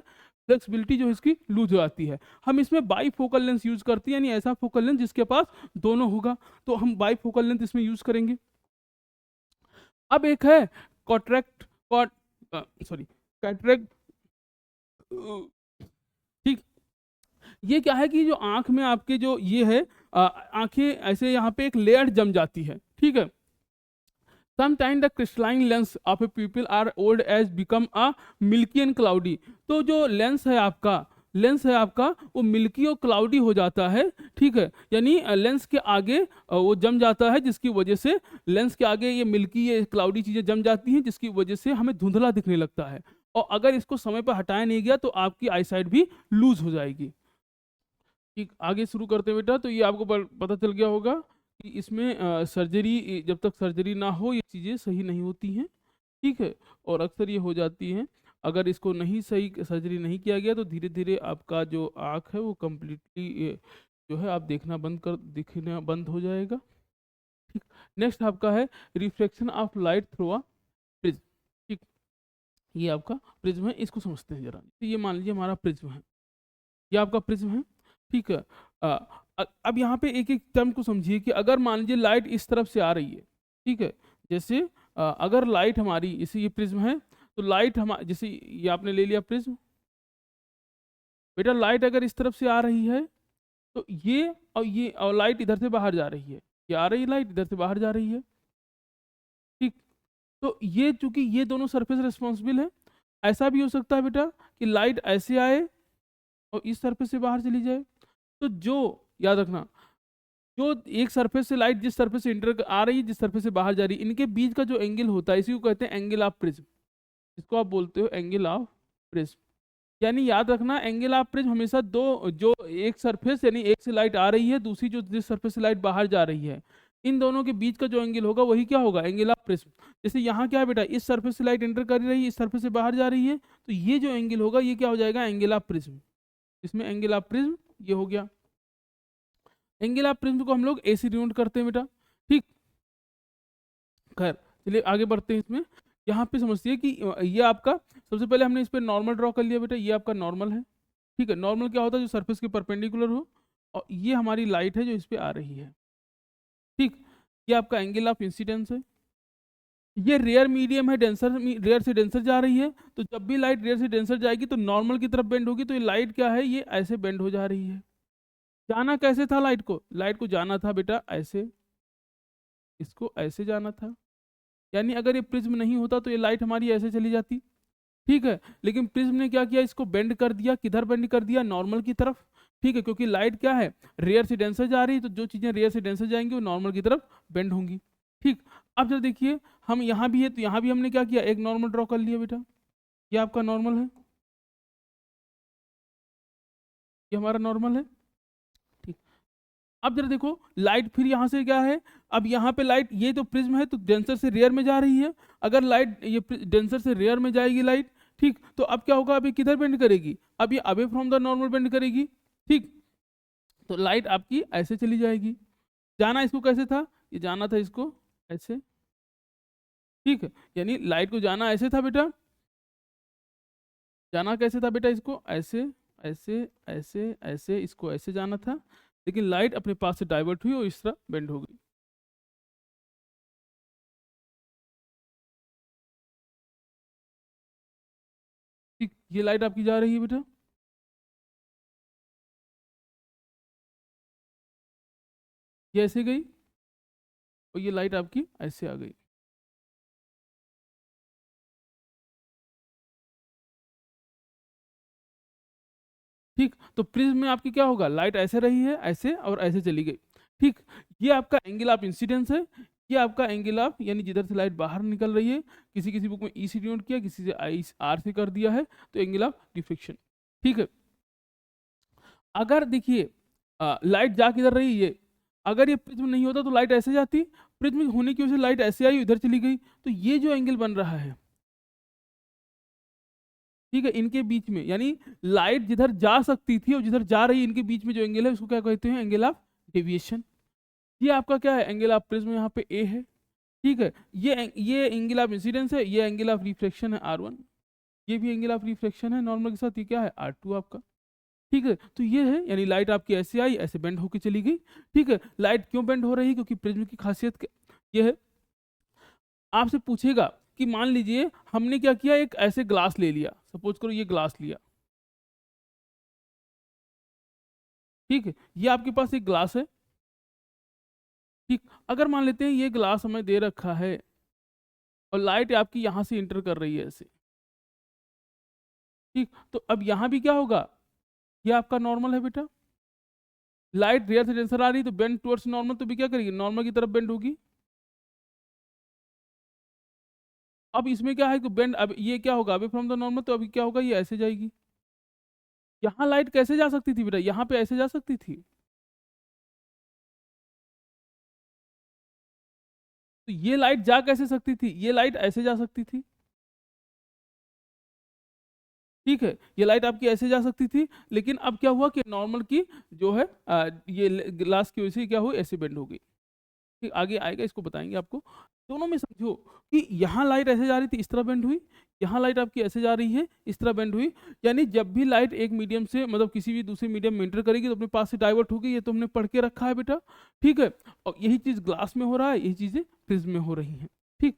फ्लेक्सिबिलिटी जो इसकी लूज हो जाती है। हम इसमें बाई फोकल लेंस यूज करते हैं, यानी ऐसा फोकल लेंस जिसके पास दोनों होगा, तो हम बाई फोकल लेंस इसमें यूज करेंगे। अब एक है कॉट्रैक्ट, कैटरेक्ट, ठीक। ये क्या है कि जो आंख में आपके जो ये है, आंखें ऐसे यहाँ पे एक लेयर जम जाती है, ठीक है। Sometimes the crystalline lens of a pupil are old as become a milky and cloudy। तो जो लेंस है आपका वो मिल्की और क्लाउडी हो जाता है, ठीक है, यानी लेंस के आगे वो जम जाता है, जिसकी वजह से लेंस के आगे ये मिल्की ये क्लाउडी चीज़ें जम जाती हैं, जिसकी वजह से हमें धुंधला दिखने लगता है, और अगर इसको समय पर हटाया नहीं गया तो आपकी आईसाइट भी लूज हो जाएगी। ठीक, आगे शुरू करते हैं बेटा। तो ये आपको पता चल गया होगा कि इसमें सर्जरी, जब तक सर्जरी ना हो ये चीज़ें सही नहीं होती हैं। ठीक है, और अक्सर ये हो जाती हैं। अगर इसको नहीं सही सर्जरी नहीं किया गया तो धीरे धीरे आपका जो आँख है वो कम्प्लीटली जो है आप दिखना बंद हो जाएगा। ठीक, नेक्स्ट आपका है reflection of light through a prism. ठीक, ये आपका प्रिज्म है, इसको समझते हैं जरा। तो ये मान लीजिए हमारा प्रिज्म है, ये आपका प्रिज्म है। ठीक है, अब यहाँ पे एक एक टर्म को समझिए कि अगर मान लीजिए लाइट इस तरफ से आ रही है, ठीक है, जैसे अगर लाइट हमारी, इसे ये प्रिज्म है, तो लाइट हम जैसे ये आपने ले लिया प्रिज्म, बेटा लाइट अगर इस तरफ से आ रही है तो ये और लाइट इधर से बाहर जा रही है, ये आ रही है लाइट इधर से बाहर जा रही है। ठीक, तो ये चूंकि ये दोनों सरफेस रिस्पॉन्सिबल है, ऐसा भी हो सकता है बेटा कि लाइट ऐसे आए और इस सरफेस से बाहर चली जाए। तो जो याद रखना, जो एक सरफेस से लाइट जिस सरफेस से इंटर आ रही है, जिस सरफेस से बाहर जा रही है, इनके बीच का जो एंगल होता है इसी को कहते हैं एंगल ऑफ प्रिज्म। इसको आप बोलते हो एंगल ऑफ प्रिज्म। यानी याद रखना एंगल ऑफ प्रिज्म हमेशा दो, जो एक सरफेस यानी एक से लाइट आ रही है, दूसरी जो जिस सरफेस से लाइट बाहर जा रही है, इन दोनों के बीच का जो एंगल होगा वही क्या होगा, एंगल ऑफ प्रिज्म। जैसे यहाँ क्या है बेटा, इस सरफेस से लाइट एंटर कर रही है, इस सरफेस से बाहर जा रही है, तो ये जो एंगल होगा ये क्या हो जाएगा, एंगल ऑफ प्रिज्म। इसमें एंगल ऑफ प्रिज्म ये हो गया। एंगल ऑफ प्रिज्म को हम लोग ऐसे डिनोट करते हैं बेटा। ठीक, खैर चलिए आगे बढ़ते हैं इसमें। यहाँ पे समझिए कि ये आपका, सबसे पहले हमने इस पर नॉर्मल ड्रॉ कर लिया बेटा, ये आपका नॉर्मल है। ठीक है, नॉर्मल क्या होता है, जो सरफेस के परपेंडिकुलर हो, और ये हमारी लाइट है जो इस पे आ रही है। ठीक, ये आपका एंगल ऑफ इंसिडेंस है। ये रेयर मीडियम है, डेंसर रेयर से डेंसर जा रही है, तो जब भी लाइट रेयर से डेंसर जाएगी तो नॉर्मल की तरफ बेंड होगी, तो ये लाइट क्या है, ये ऐसे बेंड हो जा रही है। जाना कैसे था लाइट को, लाइट को जाना था बेटा ऐसे, इसको ऐसे जाना था। यानी अगर ये प्रिज्म नहीं होता तो ये लाइट हमारी ऐसे चली जाती। ठीक है, लेकिन प्रिज्म ने क्या किया, इसको बेंड कर दिया, किधर बेंड कर दिया, नॉर्मल की तरफ। ठीक है, क्योंकि लाइट क्या है, रेयर से डेंसर जा रही है, तो जो चीजें रेयर से डेंसर जाएंगी वो नॉर्मल की तरफ बेंड होंगी। ठीक, अब जरा देखिए, हम यहाँ भी है तो यहाँ भी हमने क्या किया, एक नॉर्मल ड्रॉ कर लिया बेटा, ये आपका नॉर्मल है, ये हमारा नॉर्मल है। ठीक, अब जरा देखो लाइट फिर यहाँ से क्या है, अब यहाँ पे लाइट, ये तो प्रिज्म है तो डेंसर से रेयर में जा रही है। अगर लाइट ये डेंसर से रेयर में जाएगी लाइट, ठीक, तो अब क्या होगा, अभी किधर बेंड करेगी, अब ये away from the normal bend करेगी। ठीक, तो लाइट आपकी ऐसे चली जाएगी। जाना इसको कैसे था, ये जाना था इसको ऐसे। ठीक है, यानी लाइट को जाना ऐसे था बेटा, जाना कैसे था बेटा, इसको ऐसे ऐसे ऐसे ऐसे, इसको ऐसे जाना था, लेकिन लाइट अपने पास से डाइवर्ट हुई और इस तरह बेंड हो गई। ठीक, ये लाइट आपकी जा रही है बेटा, ये ऐसे गई और ये लाइट आपकी ऐसे आ गई। ठीक, तो प्रिज्म में आपकी क्या होगा, लाइट ऐसे रही है ऐसे और ऐसे चली गई। ठीक, ये आपका एंगल ऑफ इंसिडेंस है, ये आपका एंगल ऑफ, यानी जिधर से लाइट बाहर निकल रही है, किसी किसी बुक में ई से डिनोट किया, किसी से आई आर से कर दिया है, तो एंगल ऑफ डिफ्लेक्शन। ठीक है, अगर देखिए लाइट जा किधर रही है, अगर ये प्रिज्म नहीं होता तो लाइट ऐसे जाती, प्रिज्म होने की वजह से लाइट ऐसे आई इधर चली गई, तो ये जो एंगल बन रहा है, ठीक है, इनके बीच में, यानी लाइट जिधर जा सकती थी और जिधर जा रही है, इनके बीच में जो एंगल है उसको क्या कहते हैं, एंगल ऑफ डेविएशन। ये आपका क्या है, एंगल ऑफ प्रिज्म यहाँ पे ए है। ठीक है, ये एंगल ऑफ इंसिडेंस है, ये एंगल ऑफ रिफ्लेक्शन है R1, ये भी एंगल ऑफ रिफ्लेक्शन है नॉर्मल के साथ, ये क्या है R2 आपका। ठीक है, तो ये है, यानी लाइट आपकी ऐसे आई ऐसे बेंड होके चली गई। ठीक है, लाइट क्यों बेंड हो रही है, क्योंकि प्रिज्म की खासियत ये है। आपसे पूछेगा कि मान लीजिए हमने क्या किया, एक ऐसे ग्लास ले लिया, सपोज करो ये ग्लास लिया। ठीक है, ये आपके पास एक ग्लास है। ठीक, अगर मान लेते हैं ये ग्लास हमें दे रखा है और लाइट आपकी यहाँ से इंटर कर रही है ऐसे। ठीक, तो अब यहाँ भी क्या होगा, ये आपका नॉर्मल है बेटा, लाइट रेयर से डेंसर आ रही है तो बेंड टुवर्ड्स नॉर्मल, तो भी क्या करेगी, नॉर्मल की तरफ बेंड होगी। अब इसमें क्या है कि बेंड, अब ये क्या होगा, अवे फ्रॉम द नॉर्मल, तो अभी क्या होगा, ये ऐसे जाएगी। यहाँ लाइट कैसे जा सकती थी बेटा, यहाँ पे ऐसे जा सकती थी, तो ये लाइट जा कैसे सकती थी, ये लाइट ऐसे जा सकती थी, ठीक है, ये लाइट आपकी ऐसे जा सकती थी, लेकिन अब क्या हुआ कि नॉर्मल की जो है ये ग्लास की वजह से क्या हुई, ऐसे बेंड हो गई। ठीक, आगे आएगा, इसको बताएंगे आपको। दोनों में समझो कि यहाँ लाइट ऐसे जा रही थी, इस तरह बेंड हुई, यहाँ लाइट आपकी ऐसे जा रही है, इस तरह बेंड हुई। यानी जब भी लाइट एक मीडियम से मतलब किसी भी दूसरे मीडियम में एंटर करेगी तो अपने पास से डाइवर्ट होगी, ये तो हमने पढ़ के रखा है बेटा, ठीक है। और यही चीज़ ग्लास में हो रहा है, यही चीज़ें प्रिज्म में हो रही हैं, ठीक।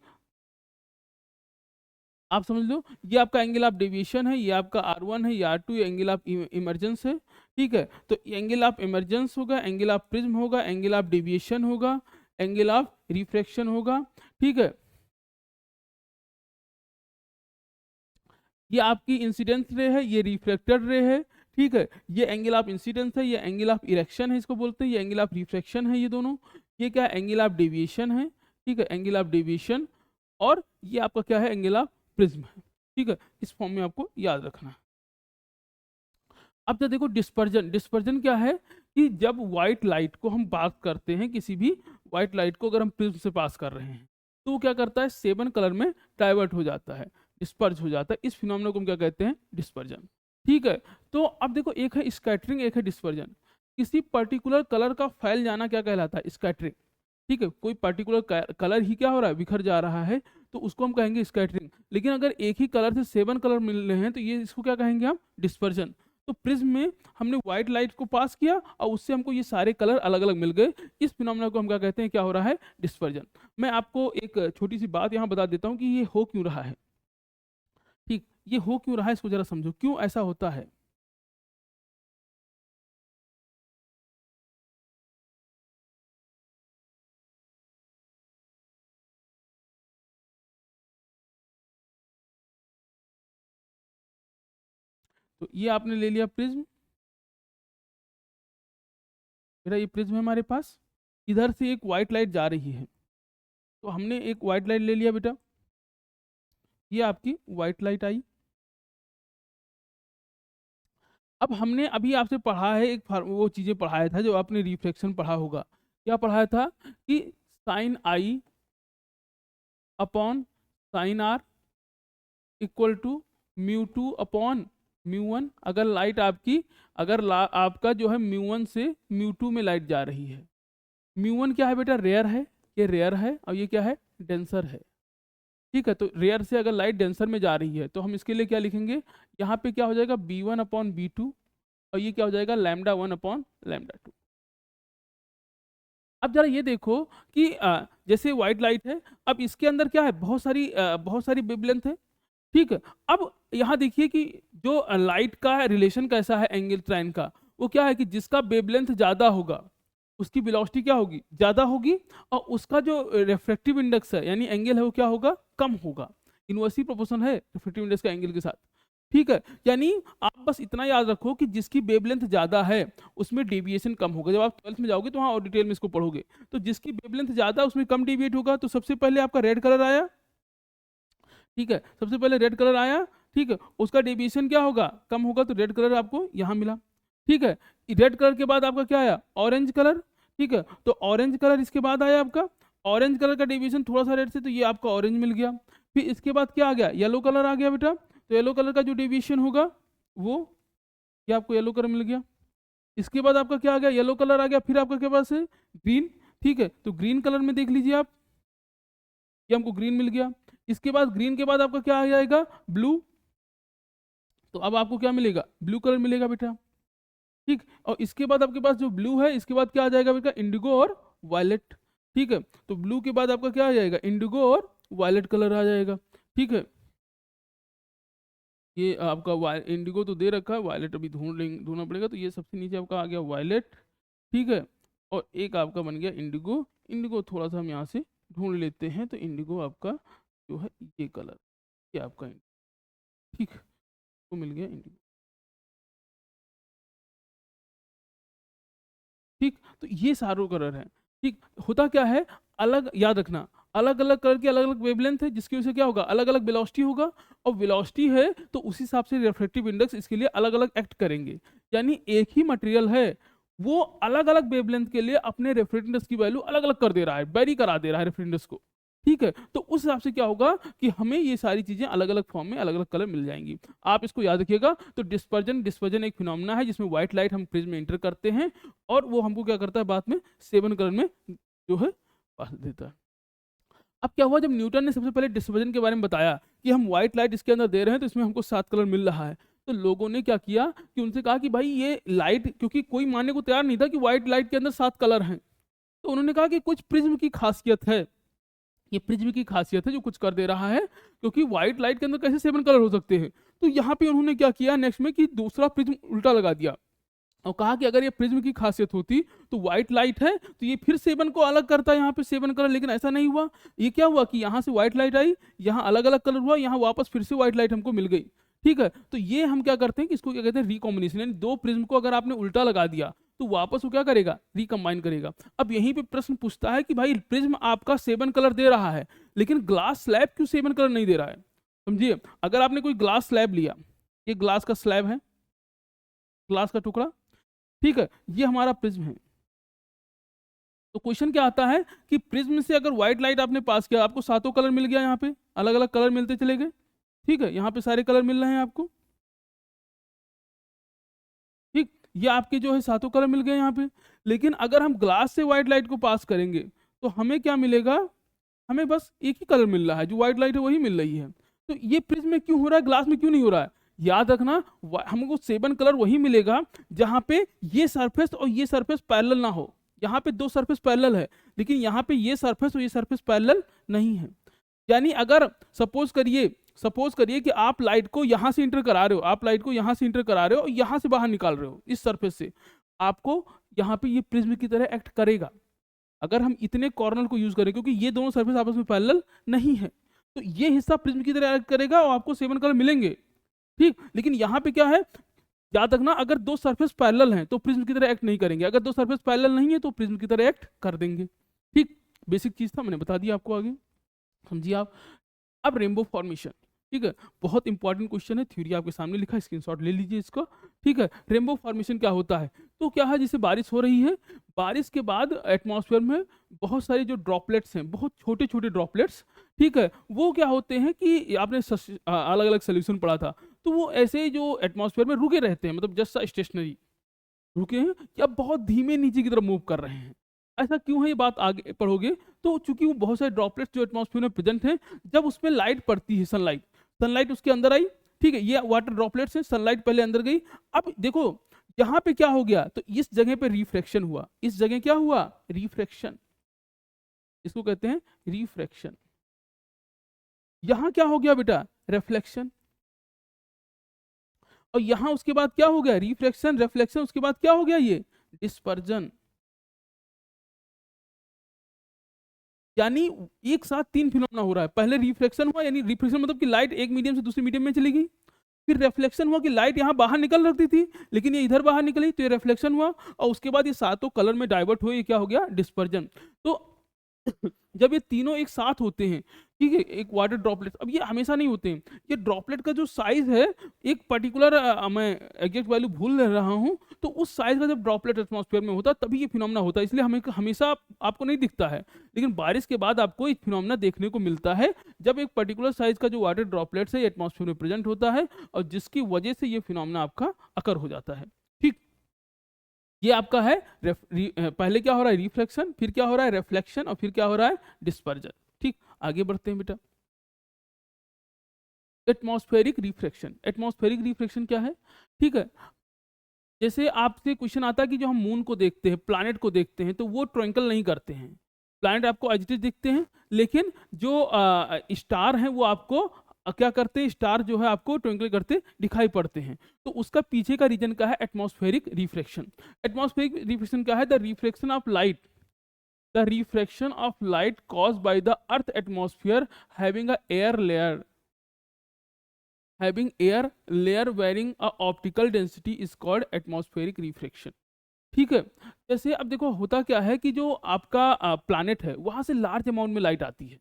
आप समझ लो, ये आपका एंगल ऑफ डेविएशन है, ये आपका R1 है, ये R2, ये एंगल ऑफ इमरजेंस है, ठीक है। तो एंगल ऑफ इमरजेंस होगा, एंगल ऑफ प्रिज्म होगा, एंगल ऑफ डेविएशन होगा, एंगल ऑफ रिफ्रैक्शन होगा, ठीक है। ये आपकी इंसिडेंस रे है, ये रिफ्लेक्टेड रे है, ठीक है। ये एंगल ऑफ इंसिडेंस है, ये एंगल ऑफ इरेक्शन है, इसको बोलते हैं, ये एंगल ऑफ रिफ्रैक्शन है, ये दोनों। ये क्या है, एंगल ऑफ डेविएशन है, ठीक है, एंगल ऑफ डेविएशन। और ये आपका क्या है, एंगल ऑफ प्रिज्म है, ठीक है। इस फॉर्म में आपको याद रखना है। अब तो देखो डिस्पर्जन, डिस्पर्जन क्या है कि जब व्हाइट लाइट को हम पास करते हैं, किसी भी व्हाइट लाइट को अगर हम प्रिज्म से पास कर रहे हैं तो वो क्या करता है, 7 कलर में डाइवर्ट हो जाता है, डिस्पर्ज हो जाता है। इस फिनोमेना को हम क्या कहते हैं, डिस्पर्जन, ठीक है। तो अब देखो, एक है स्कैटरिंग, एक है डिस्पर्जन। किसी पर्टिकुलर कलर का फैल जाना क्या कहलाता है, स्कैटरिंग, ठीक है। कोई पर्टिकुलर कलर ही क्या हो रहा है, बिखर जा रहा है, तो उसको हम कहेंगे स्कैटरिंग। लेकिन अगर एक ही कलर से 7 कलर मिल रहे हैं तो ये इसको क्या कहेंगे हम, डिस्पर्जन। तो प्रिज्म में हमने व्हाइट लाइट को पास किया और उससे हमको ये सारे कलर अलग अलग मिल गए, इस फिनोमेना को हम क्या कहते हैं, क्या हो रहा है, डिस्पर्जन। मैं आपको एक छोटी सी बात यहाँ बता देता हूँ कि ये हो क्यों रहा है, ठीक। ये हो क्यों रहा है, इसको जरा समझो, क्यों ऐसा होता है। तो ये आपने ले लिया प्रिज्म, मेरा ये प्रिज्म है हमारे पास, इधर से एक व्हाइट लाइट जा रही है, तो हमने एक व्हाइट लाइट ले लिया बेटा, ये आपकी व्हाइट लाइट आई। अब हमने अभी आपसे पढ़ा है एक वो चीज़ें पढ़ाया था जो आपने रिफ्लेक्शन पढ़ा होगा, क्या पढ़ाया था कि sine i upon sine r equal to mu two upon mu one. अगर लाइट आपकी, अगर आपका जो है म्यू वन से म्यू टू में लाइट जा रही है, म्यू वन क्या है बेटा, रेयर है, ये रेयर है, और ये क्या है, डेंसर है, ठीक है। तो रेयर से अगर लाइट डेंसर में जा रही है तो हम इसके लिए क्या लिखेंगे, यहाँ पे क्या हो जाएगा, B1 अपॉन B2, और ये क्या हो जाएगा, λ1 अपॉन λ2। अब जरा ये देखो कि जैसे व्हाइट लाइट है, अब इसके अंदर क्या है, बहुत सारी वेवलेंथ है, ठीक है। अब यहाँ देखिए कि जो लाइट का रिलेशन कैसा है एंगल ट्राइन का, वो क्या है कि जिसका वेवलेंथ ज़्यादा होगा उसकी वेलोसिटी क्या होगी, ज़्यादा होगी, और उसका जो रिफ्रैक्टिव इंडेक्स है यानी एंगल है वो क्या होगा, कम होगा। इनवर्सली प्रोपोर्शन है रिफ्रैक्टिव इंडेक्स का एंगल के साथ, ठीक है। यानी आप बस इतना याद रखो कि जिसकी वेवलेंथ ज़्यादा है उसमें डेविएशन कम होगा। जब आप 12th में जाओगे तो वहाँ और डिटेल में इसको पढ़ोगे, तो जिसकी वेवलेंथ ज़्यादा उसमें कम डेविएट होगा। तो सबसे पहले आपका रेड कलर आया, ठीक है, सबसे पहले रेड कलर आया, ठीक है, उसका डेविएशन क्या होगा, कम होगा, तो रेड कलर आपको यहाँ मिला, ठीक है। रेड कलर के बाद आपका क्या आया, ऑरेंज कलर, ठीक है। तो ऑरेंज कलर इसके बाद आया आपका, ऑरेंज कलर का डेविएशन थोड़ा सा रेड से, तो ये आपका ऑरेंज मिल गया। फिर इसके बाद क्या आ गया, येलो कलर आ गया बेटा, तो येलो कलर का जो डेविएशन होगा वो, ये आपको येलो कलर मिल गया। इसके बाद आपका क्या आ गया, येलो कलर आ गया। फिर आपका क्या पास है, ग्रीन, ठीक है। तो ग्रीन कलर में देख लीजिए आप, ये हमको ग्रीन मिल गया। इसके बाद ग्रीन के बाद आपका क्या आ जाएगा, ब्लू, तो अब आपको क्या मिलेगा, ब्लू कलर मिलेगा बेटा, ठीक। और इसके बाद आपके पास जो ब्लू है, इसके बाद क्या आ जाएगा बेटा, इंडिगो और वायलेट, ठीक है। तो ब्लू के बाद आपका क्या आ जाएगा, इंडिगो और वायलेट कलर आ जाएगा, ठीक है। ये आपका इंडिगो तो दे रखा है, वायलेट अभी ढूंढना पड़ेगा। तो ये सबसे नीचे आपका आ गया वायलेट, ठीक है। और एक आपका बन गया इंडिगो। इंडिगो थोड़ा सा हम यहाँ से ढूंढ लेते हैं, तो इंडिगो आपका जो है ये कलर, ये आपका ठीक, तो मिल गया इंडिगो, ठीक। तो ये सारों कलर है, ठीक। होता क्या है, अलग याद रखना, अलग अलग कलर की अलग अलग वेवलेंथ है, जिसकी वजह से क्या होगा, अलग अलग वेलोसिटी होगा, और वेलोसिटी है तो उस हिसाब से रिफ्रैक्टिव इंडेक्स इसके लिए अलग अलग एक्ट करेंगे। यानी एक ही मटेरियल है, वो अलग अलग वेवलेंथ के लिए अपने रिफ्रैक्टिव इंडेक्स की वैल्यू अलग अलग कर दे रहा है, वेरी करा दे रहा है रिफ्रैक्टिव इंडेक्स को। ठीक है, तो उस हिसाब से क्या होगा कि हमें ये सारी चीजें अलग अलग फॉर्म में अलग अलग कलर मिल जाएंगी। आप इसको याद रखिएगा। तो डिस्पर्जन डिस्पर्जन एक फिनोमेना है जिसमें व्हाइट लाइट हम प्रिज्म में एंटर करते हैं और वो हमको क्या करता है, बाद में 7 कलर में जो है पास देता है। अब क्या हुआ, जब न्यूटन ने सबसे पहले डिस्पर्जन के बारे में बताया कि हम व्हाइट लाइट इसके अंदर दे रहे हैं तो इसमें हमको 7 कलर मिल रहा है, तो लोगों ने क्या किया कि उनसे कहा कि भाई ये लाइट, क्योंकि कोई मानने को तैयार नहीं था कि व्हाइट लाइट के अंदर 7 कलर हैं, तो उन्होंने कहा कि कुछ प्रिज्म की खासियत है, ये प्रिज्म की खासियत है जो कुछ कर दे रहा है, क्योंकि व्हाइट लाइट के अंदर कैसे 7 कलर हो सकते हैं। तो यहाँ पे उन्होंने क्या किया नेक्स्ट में कि दूसरा प्रिज्म उल्टा लगा दिया और कहा कि अगर ये प्रिज्म की खासियत होती तो व्हाइट लाइट है तो ये फिर 7 को अलग करता है, यहाँ पे 7 कलर, लेकिन ऐसा नहीं हुआ। ये क्या हुआ कि यहाँ से व्हाइट लाइट आई, यहाँ अलग अलग कलर हुआ, यहाँ वापस फिर से व्हाइट लाइट हमको मिल गई। ठीक है, तो ये हम क्या करते हैं कि इसको क्या कहते हैं, रिकॉम्बिनेशन, यानी दो प्रिज्म को अगर आपने उल्टा लगा दिया तो वापस वो क्या करेगा, रिकम्बाइन करेगा। अब यहीं पे प्रश्न पूछता है कि भाई प्रिज्म आपका 7 कलर दे रहा है, लेकिन ग्लास स्लैब क्यों 7 कलर नहीं दे रहा है। समझिए, अगर आपने कोई ग्लास स्लैब लिया, ये ग्लास का स्लैब है, ग्लास का टुकड़ा, ठीक है, ये हमारा प्रिज्म है। तो क्वेश्चन क्या आता है कि प्रिज्म से अगर व्हाइट लाइट आपने पास किया, आपको 7 कलर मिल गया, यहाँ पे अलग अलग कलर मिलते चले गए। ठीक है, यहाँ पे सारे कलर मिल रहे हैं आपको। ठीक, ये आपके जो है 7 कलर मिल गए यहाँ पे। लेकिन अगर हम ग्लास से व्हाइट लाइट को पास करेंगे तो हमें क्या मिलेगा, हमें बस एक ही कलर मिल रहा है, जो व्हाइट लाइट है वही मिल रही है। तो ये प्रिज्म में क्यों हो रहा है, ग्लास में क्यों नहीं हो रहा है। याद रखना, हमको 7 कलर वही मिलेगा जहां पे ये सरफेस और ये सरफेस पैरेलल ना हो। यहाँ पे 2 सरफेस पैरेलल है, लेकिन यहाँ पे ये सरफेस और ये सरफेस पैरेलल नहीं है। यानी अगर सपोज करिए कि आप लाइट को यहाँ से इंटर करा रहे हो, आप लाइट को यहाँ से इंटर करा रहे हो और यहाँ से बाहर निकाल रहे हो इस सरफेस से, आपको यहाँ पे ये प्रिज्म की तरह एक्ट करेगा अगर हम इतने कॉर्नर को यूज करें, क्योंकि ये दोनों सरफेस आपस में पैरेलल नहीं है। तो ये हिस्सा प्रिज्म की तरह एक्ट करेगा और आपको 7 कलर मिलेंगे। ठीक, लेकिन यहाँ पे क्या है, याद रखना, अगर 2 सरफेस पैरेलल हैं तो प्रिज्म की तरह एक्ट नहीं करेंगे, अगर 2 सरफेस पैरेलल नहीं है तो प्रिज्म की तरह एक्ट कर देंगे। ठीक, बेसिक चीज था, मैंने बता दिया आपको, आगे समझिए आप। अब रेनबो फॉर्मेशन, ठीक है, बहुत इंपॉर्टेंट क्वेश्चन है, थ्योरी आपके सामने लिखा है, स्क्रीनशॉट ले लीजिए इसका। ठीक है, रेनबो फॉर्मेशन क्या होता है, तो क्या है, जैसे बारिश हो रही है, बारिश के बाद एटमॉस्फेयर में बहुत सारे जो ड्रॉपलेट्स हैं, बहुत छोटे छोटे ड्रॉपलेट्स, ठीक है, वो क्या होते हैं कि आपने अलग अलग सोल्यूशन पढ़ा था, तो वो ऐसे ही जो एटमॉस्फेयर में रुके रहते हैं, मतलब जस्ट स्टेशनरी रुके हैं या बहुत धीमे नीचे की तरफ मूव कर रहे हैं। ऐसा क्यों है, ये बात आगे पढ़ोगे। तो चूंकि वो बहुत सारे ड्रॉपलेट्स जो एटमॉस्फेयर में प्रेजेंट हैं, जब उसमें लाइट पड़ती है, सनलाइट उसके अंदर आई, ठीक है, ये वाटर ड्रॉपलेट्स हैं, सनलाइट पहले अंदर गई। अब देखो यहाँ पे क्या हो गया, तो इस जगह पे रिफ्रैक्शन हुआ, इस जगह क्या हुआ, रिफ्रैक्शन, इसको कहते हैं रिफ्रैक्शन। यहां क्या हो गया बेटा, रिफ्लेक्शन। और यहां उसके बाद क्या हो गया, रिफ्रैक्शन, रिफ्लेक्शन, उसके बाद क्या हो गया, ये डिस्पर्जन। यानी एक साथ 3 फिनोमेना हो रहा है, पहले रिफ्लेक्शन हुआ, यानी रिफ्लेक्शन मतलब कि लाइट एक मीडियम से दूसरे मीडियम में चली गई। फिर रिफ्लेक्शन हुआ कि लाइट यहाँ बाहर निकल रखती थी लेकिन ये इधर बाहर निकली, तो ये रिफ्लेक्शन हुआ। और उसके बाद ये 7 कलर में डाइवर्ट हुए, ये क्या हो गया, डिस्पर्जन। तो जब ये तीनों एक साथ होते हैं, ठीक है, एक वाटर ड्रॉपलेट, अब ये हमेशा नहीं होते हैं, ये ड्रॉपलेट का जो साइज है एक पर्टिकुलर, मैं एग्जैक्ट वैल्यू भूल रहा हूँ, तो उस साइज का जब ड्रॉपलेट एटमॉस्फेयर में होता है तभी ये फिनोमेना होता है, इसलिए हमें हमेशा आपको नहीं दिखता है। लेकिन बारिश के बाद आपको एक फिनोमेना देखने को मिलता है जब एक पर्टिकुलर साइज का जो वाटर ड्रॉपलेट्स है एटमॉस्फेयर में प्रेजेंट होता है, और जिसकी वजह से ये फिनोमेना आपका अकर हो जाता है। ठीक, ये आपका है पहले क्या हो रहा है, रिफ्लेक्शन, फिर क्या हो रहा है, रिफ्लेक्शन, और फिर क्या हो रहा है, डिस्पर्जन। ठीक, आगे बढ़ते हैं बेटा। एटमॉस्फेरिक रिफ्रैक्शन, एटमॉस्फेरिक रिफ्रैक्शन क्या है, ठीक है, जैसे आपसे क्वेश्चन आता है कि जो हम मून को देखते हैं, प्लैनेट को देखते हैं, तो वो ट्विंकल नहीं करते हैं, प्लैनेट आपको एज इट इज दिखते हैं, लेकिन जो स्टार हैं वो आपको क्या करते हैं, स्टार जो है आपको ट्विंकल करते दिखाई पड़ते हैं। तो उसका पीछे का रीजन क्या है, एटमॉस्फेरिक रिफ्रैक्शन। एटमॉस्फेरिक रिफ्रैक्शन क्या है, the refraction of light, the refraction of light caused by the earth atmosphere having a air layer varying a optical density is called atmospheric refraction। ठीक है। जैसे अब देखो होता क्या है कि जो आपका प्लैनेट है वहाँ से लार्ज अमाउंट में लाइट आती है,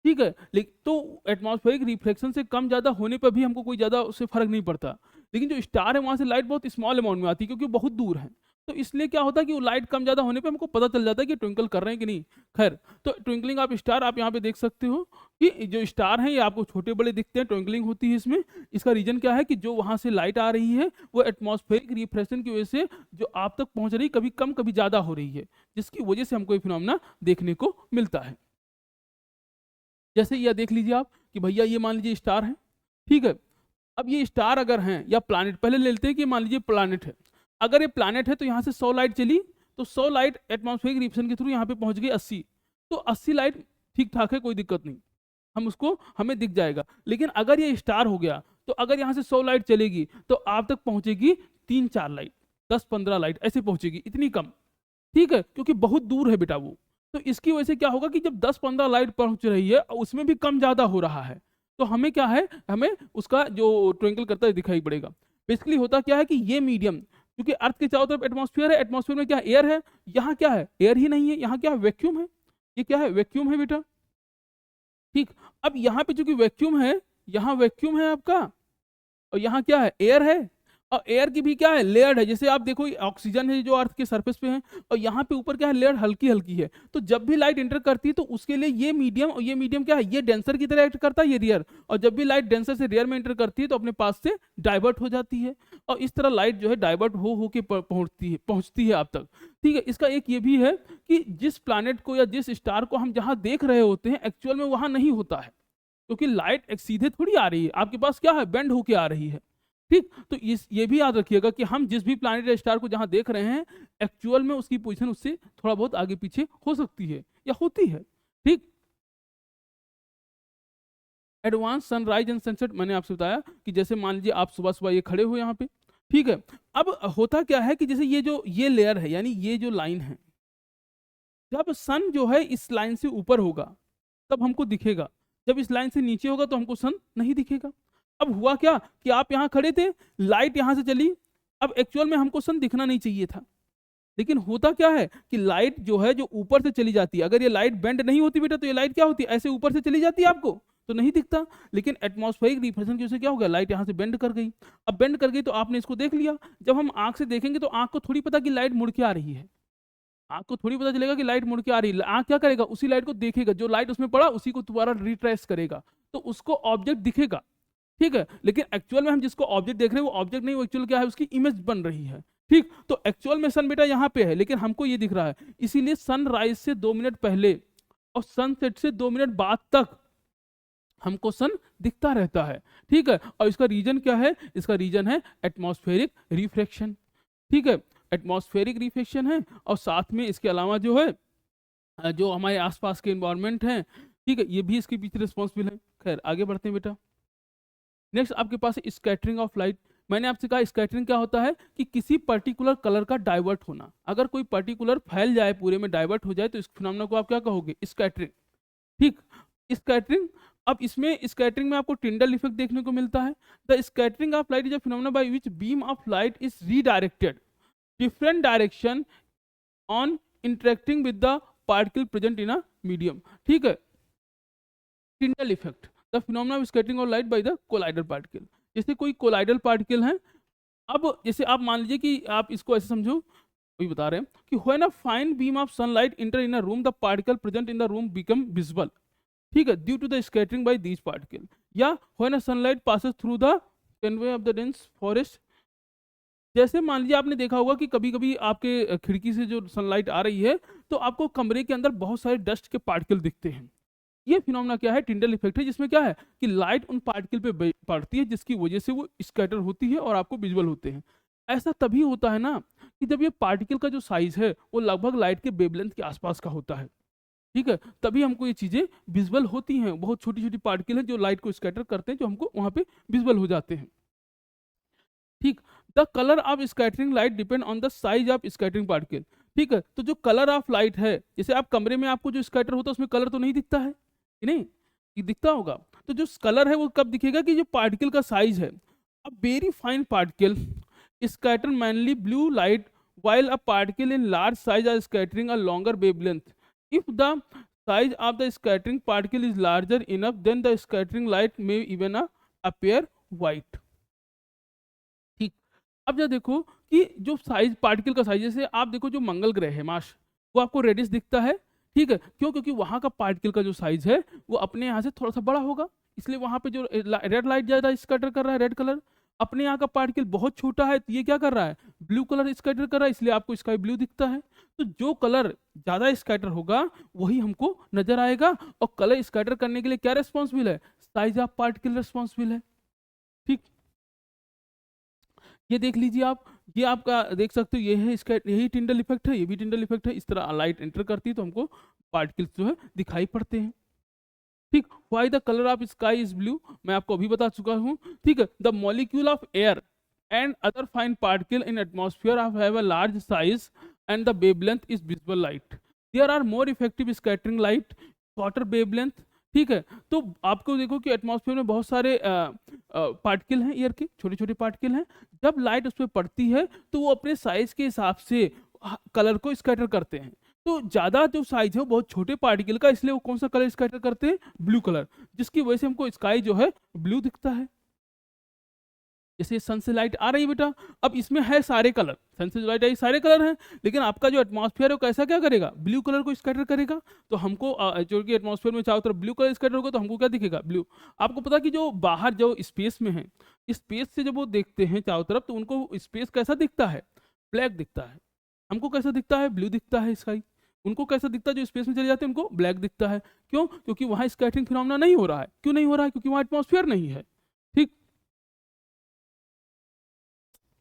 ठीक है। लेकिन तो एटमॉस्फेरिक रिफ्लेक्शन से कम ज़्यादा होने पर भी हमको कोई ज़्यादा उससे फ़र्क नहीं पड़ता। लेकिन जो स्टार है वहाँ से लाइट बहुत स्मॉल अमाउंट में आती है क्योंकि वो बहुत दूर है। तो इसलिए क्या होता है कि वो लाइट कम ज़्यादा होने पे हमको पता चल जाता है कि ट्विंकल कर रहे हैं कि नहीं। खैर, तो ट्विंकलिंग ऑफ स्टार आप यहाँ पे देख सकते हो कि जो स्टार हैं ये आपको छोटे-बड़े दिखते हैं, ट्विंकलिंग होती है इसमें। इसका रीज़न क्या है कि जो वहाँ से लाइट आ रही है वो एटमॉस्फेरिक रिफ्लेक्शन की वजह से जो आप तक पहुँच रही है कभी कम कभी ज़्यादा हो रही है, जिसकी वजह से हमको ये फिनोमेना देखने को मिलता है। जैसे यह देख लीजिए आप कि भैया ये मान लीजिए स्टार है, ठीक है। अब ये स्टार अगर हैं या प्लैनेट, पहले ले लेते हैं कि मान लीजिए प्लैनेट है। अगर ये प्लैनेट है तो यहाँ से 100 लाइट चली, तो 100 लाइट एटमॉस्फेरिक रिफ्लेक्शन के थ्रू यहाँ पे पहुँच गई 80। तो 80 लाइट ठीक-ठाक है, कोई दिक्कत नहीं। हम उसको हमें दिख जाएगा। लेकिन अगर ये स्टार हो गया, तो अगर यहाँ से 100 लाइट चलेगी, तो आप तक पहुँचेगी 3-4 लाइट, 10-15 लाइट ऐसे पहुँचेगी, इतनी कम। ठीक है? क्योंकि बहुत दूर है बेटा वो। तो इसकी वजह से क्या होगा कि जब 10-15 लाइट पहुँच रही है और उसमें भी कम ज़्यादा हो रहा है, तो हमें क्या है, हमें उसका जो ट्विंकल करता है दिखाई पड़ेगा। बेसिकली होता क्या है कि ये मीडियम, क्योंकि अर्थ के चारों तरफ एटमॉस्फेयर है, एटमॉस्फेयर में क्या है, एयर है, यहाँ क्या है, एयर ही नहीं है, यहाँ क्या है, वैक्यूम है। ये क्या है, वैक्यूम है बेटा। ठीक, अब यहाँ पे चूंकि वैक्यूम है, यहाँ वैक्यूम है आपका, और यहाँ क्या है, एयर है। और एयर की भी क्या है, लेयर्ड है। जैसे आप देखो ऑक्सीजन है जो अर्थ के सरफेस पे है, और यहाँ पे ऊपर क्या है, लेयर हल्की हल्की है। तो जब भी लाइट इंटर करती है तो उसके लिए ये मीडियम, और ये मीडियम क्या है, ये डेंसर की तरह एक्ट करता है, ये रियर। और जब भी लाइट डेंसर से रियर में इंटर करती है तो अपने पास से डाइवर्ट हो जाती है, और इस तरह लाइट जो है डाइवर्ट हो के पहुंचती है आप तक। ठीक है। इसका एक ये भी है कि जिस प्लानट को या जिस स्टार को हम जहाँ देख रहे होते हैं, एक्चुअल में वहाँ नहीं होता है, क्योंकि लाइट एक सीधे थोड़ी आ रही है, आपके पास क्या है, बेंड होके आ रही है। ठीक, तो इस ये भी याद रखिएगा कि हम जिस भी प्लैनेट या स्टार को जहां देख रहे हैं, एक्चुअल में उसकी पोजीशन उससे थोड़ा बहुत आगे पीछे हो सकती है या होती है। ठीक। एडवांस सनराइज एंड सनसेट मैंने आपसे बताया कि जैसे मान लीजिए आप सुबह सुबह ये खड़े हो यहाँ पे, ठीक है। अब होता क्या है कि जैसे ये लेयर है, यानी ये जो लाइन है, जब सन जो है इस लाइन से ऊपर होगा तब हमको दिखेगा, जब इस लाइन से नीचे होगा तो हमको सन नहीं दिखेगा। अब हुआ क्या कि आप यहाँ खड़े थे, लाइट यहाँ से चली, अब एक्चुअल में हमको सन दिखना नहीं चाहिए था। लेकिन होता क्या है कि लाइट जो है जो ऊपर से चली जाती है, अगर ये लाइट बेंड नहीं होती बेटा तो ये लाइट क्या होती है, ऐसे ऊपर से चली जाती है, आपको तो नहीं दिखता। लेकिन एटमॉस्फेरिक रिफ्लेक्शन की वजह से क्या हो गया, लाइट यहाँ से बेंड कर गई। अब बेंड कर गई तो आपने इसको देख लिया। जब हम आंख से देखेंगे तो आंख को थोड़ी पता कि लाइट मुड़ के आ रही है, आँख को थोड़ी पता चलेगा कि लाइट मुड़ के आ रही है। आँख क्या करेगा, उसी लाइट को देखेगा, जो लाइट उसमें पड़ा उसी को दोबारा रिट्रेस करेगा, तो उसको ऑब्जेक्ट दिखेगा। ठीक है। लेकिन एक्चुअल में हम जिसको ऑब्जेक्ट देख रहे हैं वो ऑब्जेक्ट नहीं, वो एक्चुअल क्या है, उसकी इमेज बन रही है। ठीक, तो एक्चुअल में सन बेटा यहाँ पे है, लेकिन हमको ये दिख रहा है। इसीलिए सनराइज से 2 मिनट पहले और सनसेट से 2 मिनट बाद तक हमको सन दिखता रहता है। ठीक है। और इसका रीजन क्या है, इसका रीजन है एटमॉस्फेरिक रिफ्रैक्शन। ठीक है, एटमॉस्फेरिक रिफ्लेक्शन है, और साथ में इसके अलावा जो है जो हमारे आसपास के इन्वायरमेंट हैं, ठीक है, ये भी इसके पीछे रिस्पॉन्सिबल है। खैर आगे बढ़ते हैं बेटा। नेक्स्ट आपके पास है स्कैटरिंग ऑफ लाइट। मैंने आपसे कहा स्कैटरिंग क्या होता है कि किसी पर्टिकुलर कलर का डाइवर्ट होना। अगर कोई पर्टिकुलर फैल जाए, पूरे में डाइवर्ट हो जाए, तो इस फिनोमेना को आप क्या कहोगे, स्कैटरिंग। ठीक, स्कैटरिंग। अब इसमें स्कैटरिंग में आपको टिंडल इफेक्ट देखने को मिलता है। The scattering of light is a phenomena by which beam of light is redirected different direction on interacting with the particle present in a medium। ठीक है, Tyndall effect, the phenomena of scattering of light by the colloidal particle. जैसे कोई कोलाइडल पार्टिकल है, अब जैसे आप मान लीजिए कि आप इसको ऐसे समझो, वही बता रहे हैं कि when a fine beam of sunlight enter in a room the particle present in the room become visible. ठीक है, due to the scattering by these particle. या when a sunlight passes through the canopy of the dense forest. जैसे मान लीजिए आपने देखा होगा कि कभी कभी आपके खिड़की से जो सनलाइट आ रही है तो आपको कमरे के अंदर बहुत सारे डस्ट के पार्टिकल दिखते हैं। ये फिनोमेना क्या है, टिंडल इफेक्ट है, जिसमें क्या है कि लाइट उन पार्टिकल पे पड़ती है, जिसकी वजह से वो स्कैटर होती है और आपको विजुअल होते हैं। ऐसा तभी होता है ना कि जब ये पार्टिकल का जो साइज है वो लगभग लाइट के वेवलेंथ के आसपास का होता है। ठीक है, तभी हमको ये चीजें विजुअल होती हैं। बहुत छोटी छोटी पार्टिकल हैं जो लाइट को स्कैटर करते हैं, जो हमको वहां पे विजुअल हो जाते हैं। ठीक, the colour of scattering light depend on the size of scattering particle. ठीक है, तो जो कलर ऑफ लाइट है, जैसे आप कमरे में आपको जो स्कैटर होता है उसमें कलर तो नहीं दिखता है कि नहीं, ये दिखता होगा। तो जो कलर है वो कब दिखेगा कि जो पार्टिकल का साइज है। अब very fine particle scatter mainly blue light while a particle in large size are scattering a longer wavelength. If the size of the scattering particle is larger enough, then the scattering light may even appear white. ठीक, अब जब देखो कि जो साइज पार्टिकल का साइज, जैसे आप देखो जो मंगल ग्रह है मार्स, वो आपको रेडिश दिखता है, ठीक है, क्यों? क्योंकि वहां का पार्टिकल का जो साइज है वो अपने यहाँ से थोड़ा सा बड़ा होगा, इसलिए वहां पे जो रेड लाइट ज्यादा स्कैटर कर रहा है, रेड कलर। अपने यहाँ का पार्टिकल बहुत छोटा है तो ये क्या कर रहा है, ब्लू कलर स्कैटर कर रहा है, इसलिए आपको स्काई ब्लू दिखता है। तो जो कलर ज्यादा स्कैटर होगा वही हमको नजर आएगा, और कलर स्कैटर करने के लिए क्या रिस्पॉन्सिबल है, साइज ऑफ पार्टिकल रिस्पॉन्सिबल है। ठीक, ये देख लीजिए आप, ये आपका देख सकते हो, ये है इसका, यही टिंडल इफेक्ट है, ये भी टिंडल इफेक्ट है। इस तरह लाइट एंटर करती है तो हमको पार्टिकल्स जो है दिखाई पड़ते हैं। ठीक, why the colour of sky is blue, मैं आपको अभी बता चुका हूँ। ठीक है, the molecule of air and other fine particle in atmosphere have a large size and the wavelength is visible light. There are more effective scattering light, shorter wavelength. ठीक है, तो आपको देखो कि एटमॉस्फेयर में बहुत सारे पार्टिकल हैं, एयर के छोटे छोटे पार्टिकल हैं। जब लाइट उस पर पड़ती है तो वो अपने साइज के हिसाब से कलर को स्कैटर करते हैं। तो ज्यादा जो साइज है वो बहुत छोटे पार्टिकल का, इसलिए वो कौन सा कलर स्कैटर करते हैं, ब्लू कलर, जिसकी वजह से हमको स्काई जो है ब्लू दिखता है। जैसे सन से लाइट आ रही है बेटा, अब इसमें है सारे कलर, सन से लाइट आई सारे कलर हैं, लेकिन आपका जो एटमॉस्फेयर है वो कैसा क्या करेगा, ब्लू कलर को स्कैटर करेगा। तो हमको जो कि एटमॉस्फेयर में चारों तरफ ब्लू कलर स्कैटर होगा तो हमको क्या दिखेगा, ब्लू। आपको पता कि जो बाहर जो स्पेस में है, स्पेस से जब वो देखते हैं चारों तरफ तो उनको स्पेस कैसा दिखता है, ब्लैक दिखता है। हमको कैसा दिखता है, ब्लू दिखता है स्काई। उनको कैसा दिखता है, जो स्पेस में चले जाते हैं उनको ब्लैक दिखता है। क्यों? क्योंकि वहां स्कैटरिंग फिनोमेना नहीं हो रहा है। क्यों नहीं हो रहा है? क्योंकि वहां एटमॉस्फेयर नहीं है। ठीक,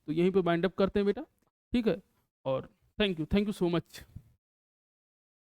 तो यहीं पे बाइंड अप करते हैं बेटा। ठीक है, और थैंक यू सो मच।